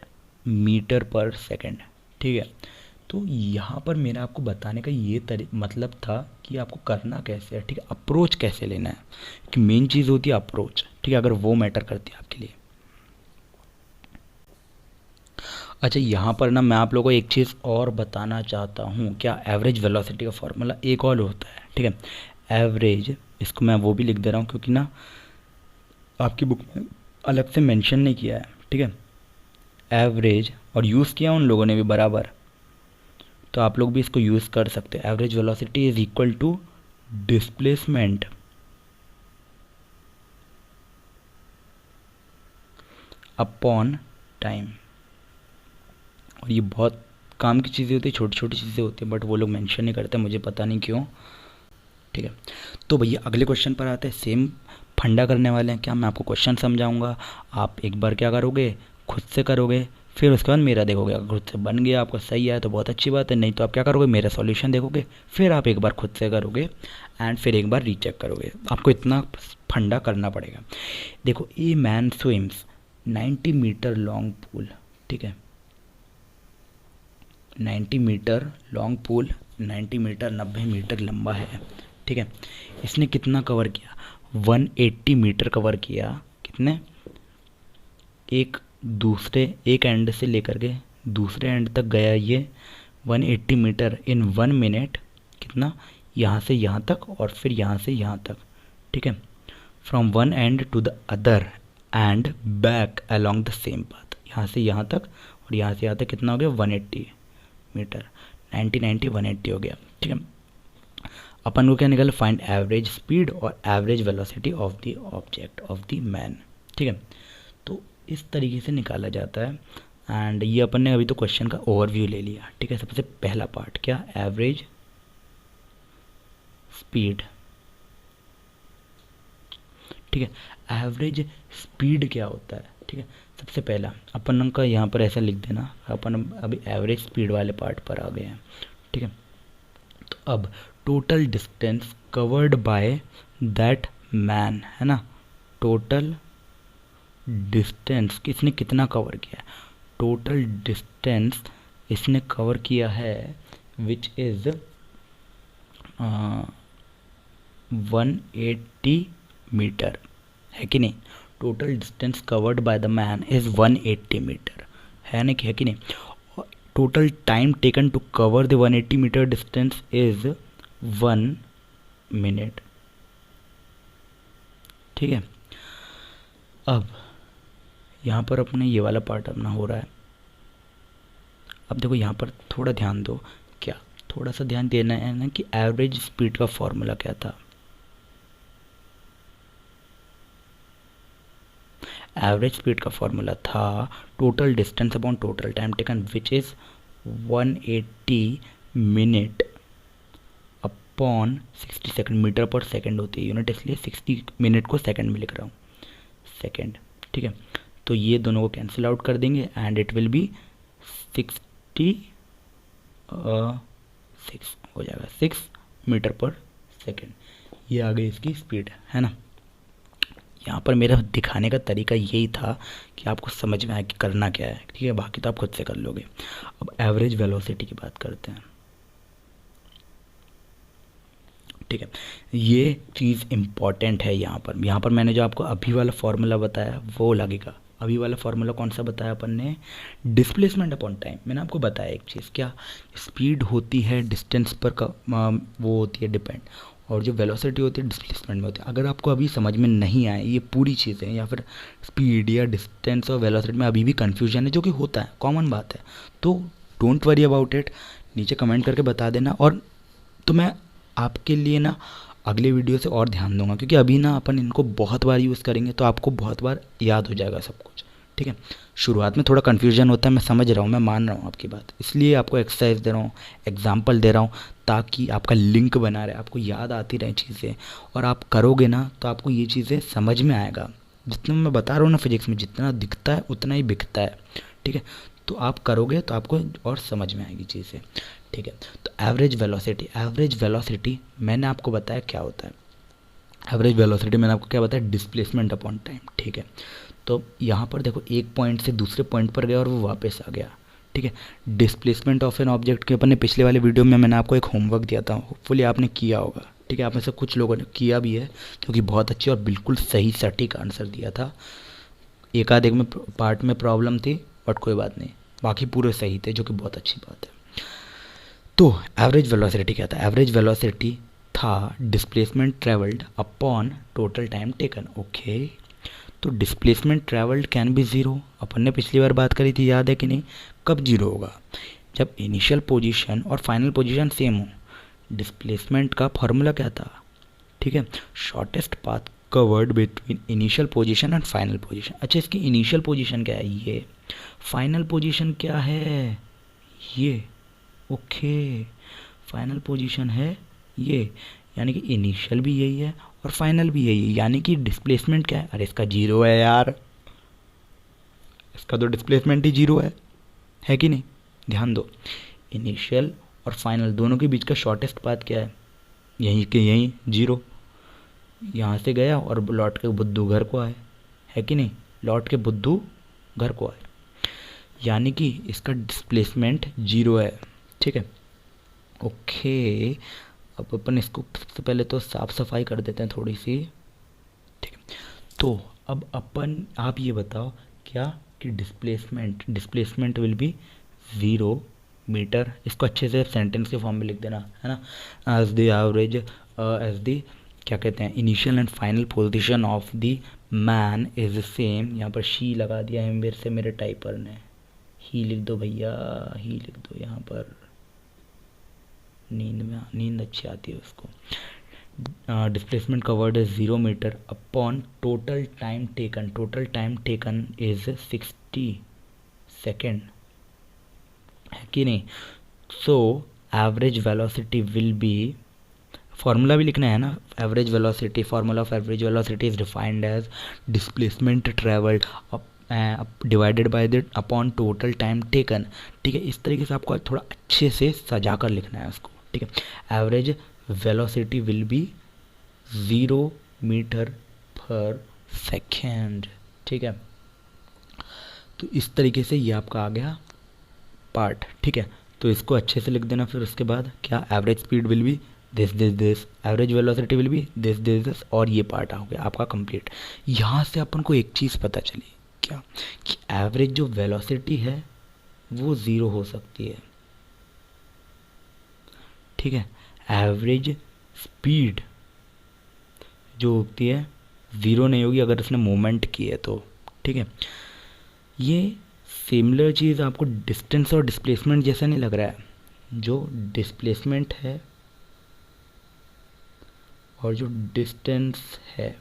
metre per second, ठीक है। तो यहाँ पर मेरा आपको बताने का ये मतलब था कि आपको करना कैसे है, ठीक है, अप्रोच कैसे लेना है, कि मेन चीज़ होती है अप्रोच, ठीक है, अगर वो मैटर करती है आपके लिए। अच्छा, यहाँ पर ना मैं आप लोगों को एक चीज़ और बताना चाहता हूँ, क्या एवरेज वेलोसिटी का फॉर्मूला एक और होता है, ठीक है, एवरेज, इसको मैं वो भी लिख दे रहा हूँ क्योंकि ना आपकी बुक में अलग से मेंशन नहीं किया है, ठीक है, एवरेज, और यूज़ किया उन लोगों ने भी बराबर, तो आप लोग भी इसको यूज़ कर सकते हैं। Average velocity is equal to displacement upon time, और ये बहुत काम की चीज़ें होती है, छोटी छोटी चीज़ें होती हैं, बट वो लोग मेंशन नहीं करते, मुझे पता नहीं क्यों, ठीक है। तो भैया अगले क्वेश्चन पर आते हैं, सेम फंडा करने वाले हैं। क्या मैं आपको क्वेश्चन समझाऊंगा, आप एक बार क्या करोगे, खुद से करोगे, फिर उसके बाद मेरा देखोगे, अगर खुद से बन गया आपका सही है तो बहुत अच्छी बात है, नहीं तो आप क्या करोगे, मेरा सॉल्यूशन देखोगे, फिर आप एक बार खुद से करोगे एंड फिर एक बार रीचेक करोगे। आपको इतना फंडा करना पड़ेगा। देखो, a man swims 90 metre long pool, ठीक है, 90 metre long pool, 90 metre 90 metre लंबा है, ठीक है। इसने कितना कवर किया, 180 मीटर कवर किया, कितने, एक एंड से लेकर के दूसरे एंड तक गया ये 180 मीटर इन 1 मिनट, कितना, यहाँ से यहाँ तक और फिर यहाँ से यहाँ तक, ठीक है, from one end to the other end back along the same path, यहाँ से यहाँ तक और यहाँ से यहाँ तक कितना हो गया 180 मीटर, 90 90 180 हो गया, ठीक है। अपन को क्या निकल, फाइंड एवरेज स्पीड और average velocity of the object of the man, ठीक है। तो इस तरीके से निकाला जाता है। एंड ये अपन ने अभी तो क्वेश्चन का ओवरव्यू ले लिया, ठीक है। सबसे पहला पार्ट क्या, एवरेज स्पीड, ठीक है। एवरेज स्पीड क्या होता है, ठीक है। सबसे पहला अपन का यहाँ पर ऐसा लिख देना, अपन अभी एवरेज स्पीड वाले पार्ट पर आ गए हैं, ठीक है। तो अब total distance covered by that man, है ना, टोटल डिस्टेंस किसने कितना कवर किया, टोटल डिस्टेंस इसने कवर किया है विच इज़ 180 मीटर, है कि नहीं। Total distance covered by the man is 180 metre, है ना कि है कि नहीं। Total time taken to cover the 180 metre distance is 1 minute, ठीक है। अब यहाँ पर अपने ये वाला पार्ट अपना हो रहा है। अब देखो यहाँ पर थोड़ा ध्यान दो, क्या थोड़ा सा ध्यान देना है ना कि एवरेज स्पीड का फॉर्मूला क्या था। एवरेज स्पीड का फॉर्मूला था total distance upon total time taken which is 180 minute upon 60 second. Metre per second होती है यूनिट, इसलिए 60 मिनट को सेकंड में लिख रहा हूँ, सेकंड, ठीक है। तो ये दोनों को कैंसिल आउट कर देंगे एंड इट विल बी 66 हो जाएगा, 6 मीटर पर सेकंड। ये आ गई इसकी स्पीड, है ना। यहाँ पर मेरा दिखाने का तरीका यही था कि आपको समझ में आए कि करना क्या है, ठीक है। बाकी तो आप खुद से कर लोगे। अब एवरेज वेलोसिटी की बात करते हैं, ठीक है। ये चीज़ इम्पॉर्टेंट है यहाँ पर मैंने जो आपको अभी वाला फॉर्मूला बताया वो लगेगा। अभी वाला फॉर्मूला कौन सा बताया अपन ने, डिस्प्लेसमेंट अपॉन टाइम। मैंने आपको बताया एक चीज़, क्या स्पीड होती है डिस्टेंस पर का वो होती है डिपेंड, और जो वेलोसिटी होती है डिस्प्लेसमेंट में होती है। अगर आपको अभी समझ में नहीं आए ये पूरी चीज़ें, या फिर स्पीड या डिस्टेंस और वेलोसिटी में अभी भी कन्फ्यूजन है, जो कि होता है, कॉमन बात है, तो डोंट वरी अबाउट इट, नीचे कमेंट करके बता देना। और तो मैं आपके लिए ना अगले वीडियो से और ध्यान दूंगा, क्योंकि अभी ना अपन इनको बहुत बार यूज़ करेंगे तो आपको बहुत बार याद हो जाएगा सब कुछ, ठीक है। शुरुआत में थोड़ा कन्फ्यूजन होता है, मैं समझ रहा हूँ, मैं मान रहा हूँ आपकी बात, इसलिए आपको एक्सरसाइज दे रहा हूँ, एग्जाम्पल दे रहा हूँ, ताकि आपका लिंक बना रहे, आपको याद आती रहे चीज़ें, और आप करोगे ना तो आपको ये चीज़ें समझ में आएगा। जितना मैं बता रहा हूँ ना, फिजिक्स में जितना दिखता है उतना ही बिकता है, ठीक है। तो आप करोगे तो आपको और समझ में आएगी चीज़ें, ठीक है। तो एवरेज वेलोसिटी मैंने आपको बताया क्या होता है। एवरेज वेलोसिटी मैंने आपको क्या बताया, डिस्प्लेसमेंट अपॉन टाइम, ठीक है। तो यहाँ पर देखो, एक पॉइंट से दूसरे पॉइंट पर गया और वो वापस आ गया, ठीक है। डिस्प्लेसमेंट ऑफ एन ऑब्जेक्ट के अपन ने पिछले वाले वीडियो में मैंने आपको एक होमवर्क दिया था, होपफुली आपने किया होगा, ठीक है। आप में से कुछ लोगों ने किया भी है, क्योंकि बहुत अच्छी और बिल्कुल सही सटीक आंसर दिया था। एक आध एक में पार्ट में प्रॉब्लम थी, बट कोई बात नहीं, बाकी पूरे सही थे, जो कि बहुत अच्छी बात है। तो एवरेज वेलोसिटी क्या था, एवरेज वेलोसिटी था displacement travelled upon total time taken, okay. तो displacement travelled can be zero, अपन ने पिछली बार बात करी थी, याद है कि नहीं। कब जीरो होगा, जब इनिशियल पोजीशन और फाइनल पोजीशन सेम हो। डिस्प्लेसमेंट का फॉर्मूला क्या था, ठीक है, shortest path covered between initial position and final position. अच्छा, इसकी इनिशियल पोजीशन क्या है, ये। फाइनल पोजीशन क्या है, ये, ओके। फाइनल पोजीशन है ये, यानी कि इनिशियल भी यही है और फाइनल भी यही है, यानी कि डिस्प्लेसमेंट क्या है, अरे इसका जीरो है यार, इसका तो डिस्प्लेसमेंट ही जीरो है कि नहीं। ध्यान दो, इनिशियल और फाइनल दोनों के बीच का शॉर्टेस्ट पाथ क्या है, यहीं के यहीं जीरो, यहाँ से गया और लौट के बुद्धू घर को आए, है कि नहीं, लौट के बुद्धू घर को आए, यानी कि इसका डिस्प्लेसमेंट जीरो है, ठीक है, ओके। अब अपन इसको सबसे पहले तो साफ सफाई कर देते हैं थोड़ी सी, ठीक है। तो अब अपन, आप ये बताओ क्या कि डिस्प्लेसमेंट विल बी 0 मीटर। इसको अच्छे से सेंटेंस के फॉर्म में लिख देना, है ना। As the average, as the क्या कहते हैं, initial and final position of the man is same. यहाँ पर शी लगा दिया है मेरे से, मेरे टाइपर ने, ही लिख दो भैया, ही लिख दो यहाँ पर, नींद अच्छी आती है उसको। Displacement covered is 0 metre upon total time taken is 60 second, है कि नहीं। So average velocity will be, formula भी लिखना है ना, average velocity, formula of average velocity is defined as displacement travelled divided by the upon total time taken, ठीक है। इस तरीके से आपको थोड़ा अच्छे से सजा कर लिखना है उसको, ठीक है। Average velocity will be 0 metre per second, ठीक है। तो इस तरीके से ये आपका आ गया पार्ट, ठीक है। तो इसको अच्छे से लिख देना। फिर उसके बाद क्या, average speed will be this this this, average velocity will B this this this, और ये पार्ट हो गया आपका कंप्लीट। यहाँ से अपन को एक चीज़ पता चली क्या, कि एवरेज जो वेलोसिटी है वो ज़ीरो हो सकती है, ठीक है। एवरेज स्पीड जो होती है ज़ीरो नहीं होगी अगर उसने मूवमेंट की है तो, ठीक है। ये सिमिलर चीज़ आपको डिस्टेंस और डिस्प्लेसमेंट जैसा नहीं लग रहा है? जो डिस्प्लेसमेंट है और जो डिस्टेंस है,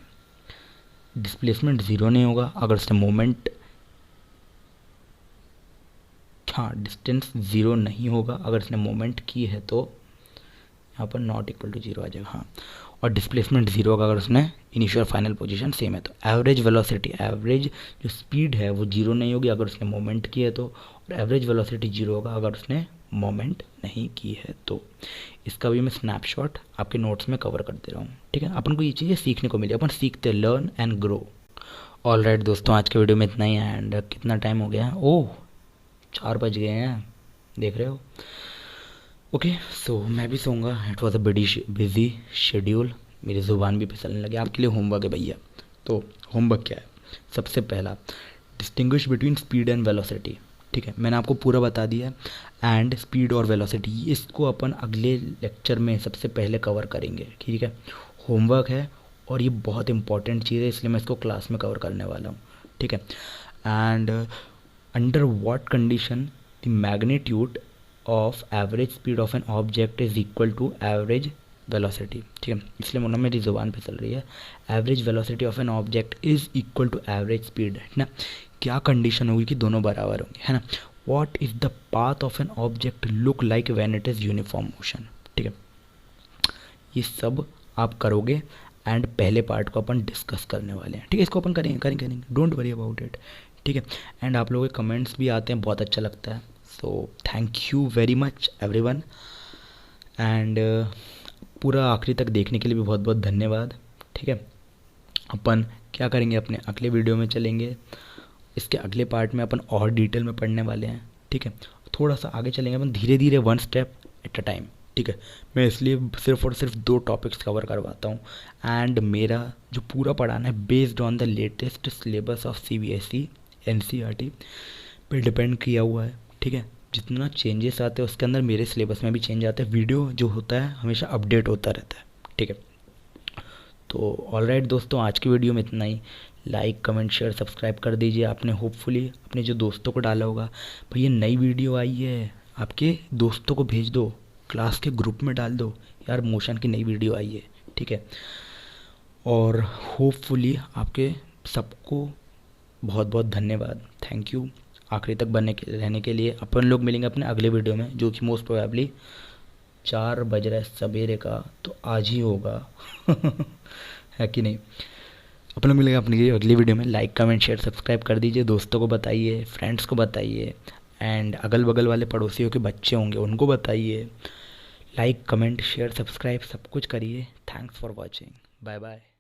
डिस्प्लेसमेंट ज़ीरो नहीं होगा अगर उसने मूवमेंट, हाँ डिस्टेंस ज़ीरो नहीं होगा अगर उसने मूवमेंट की है, तो यहाँ पर नॉट इक्वल टू जीरो आ जाएगा, हाँ। और डिस्प्लेसमेंट ज़ीरो होगा अगर उसने इनिशियल फाइनल पोजीशन सेम है। तो एवरेज वेलोसिटी, एवरेज जो स्पीड है वो जीरो नहीं होगी अगर उसने मोमेंट की है तो, और एवरेज वेलोसिटी जीरो होगा अगर उसने मोमेंट नहीं की है तो। इसका भी मैं स्नैपशॉट आपके नोट्स में कवर कर दे रहा हूँ, ठीक है। अपन को ये चीज़ें सीखने को मिली, अपन सीखते, learn and grow. All right दोस्तों, आज के वीडियो में इतना ही है। एंड कितना टाइम हो गया है? ओह 4 बज गए हैं, देख रहे हो। ओके सो मैं भी सोऊंगा। It was a busy schedule, मेरी ज़ुबान भी फिसलने लगी। आपके लिए होमवर्क है भैया। तो होमवर्क क्या है? सबसे पहला, distinguish between speed and velocity, ठीक है। मैंने आपको पूरा बता दिया है। एंड स्पीड और वेलोसिटी, इसको अपन अगले लेक्चर में सबसे पहले कवर करेंगे, ठीक है। होमवर्क है और ये बहुत इंपॉर्टेंट चीज़ है, इसलिए मैं इसको क्लास में कवर करने वाला हूँ, ठीक है। And under what condition the magnitude of average speed of an object is equal to average velocity, ठीक है। इसलिए मुन्ना मेरी ज़ुबान फिसल रही है। Average velocity of an object is equal to average speed, है ना। क्या कंडीशन होगी कि दोनों बराबर होंगे, है ना। What is the path of an object look like when it is uniform motion, ठीक है। ये सब आप करोगे एंड पहले पार्ट को अपन डिस्कस करने वाले हैं, ठीक है। इसको अपन करेंगे, डोंट वरी अबाउट इट, ठीक है। एंड आप लोगों के कमेंट्स भी आते हैं, बहुत अच्छा लगता है। So thank you very much everyone. And पूरा आखिरी तक देखने के लिए भी बहुत बहुत धन्यवाद, ठीक है। अपन क्या करेंगे, अपने अगले वीडियो में चलेंगे, इसके अगले पार्ट में अपन और डिटेल में पढ़ने वाले हैं, ठीक है। थोड़ा सा आगे चलेंगे अपन धीरे धीरे, one step at a time, ठीक है। मैं इसलिए सिर्फ और सिर्फ 2 टॉपिक्स कवर करवाता हूँ। एंड मेरा जो पूरा पढ़ाना है based on the latest syllabus of CBSE NCERT पे डिपेंड किया हुआ है, ठीक है। जितना चेंजेस आते हैं उसके अंदर मेरे सिलेबस में भी चेंज आते हैं। वीडियो जो होता है हमेशा अपडेट होता रहता है, ठीक है। तो ऑल राइट दोस्तों, आज की वीडियो में इतना ही। लाइक कमेंट शेयर सब्सक्राइब कर दीजिए। आपने होपफुली अपने जो दोस्तों को डाला होगा, भैया नई वीडियो आई है, आपके दोस्तों को भेज दो, क्लास के ग्रुप में डाल दो, यार मोशन की नई वीडियो आई है, ठीक है। और होपफुली आपके सबको बहुत बहुत धन्यवाद, थैंक यू आखिरी तक रहने के लिए। अपन लोग मिलेंगे अपने अगले वीडियो में, जो कि मोस्ट प्रोबेबली 4 बज रहा है सवेरे का, तो आज ही होगा है कि नहीं। अपन लोग मिलेंगे अपनी अगली वीडियो में। लाइक कमेंट शेयर सब्सक्राइब कर दीजिए, दोस्तों को बताइए, फ्रेंड्स को बताइए, एंड अगल बगल वाले पड़ोसियों के बच्चे होंगे उनको बताइए। लाइक कमेंट शेयर सब्सक्राइब सब कुछ करिए। Thanks for watching, bye bye.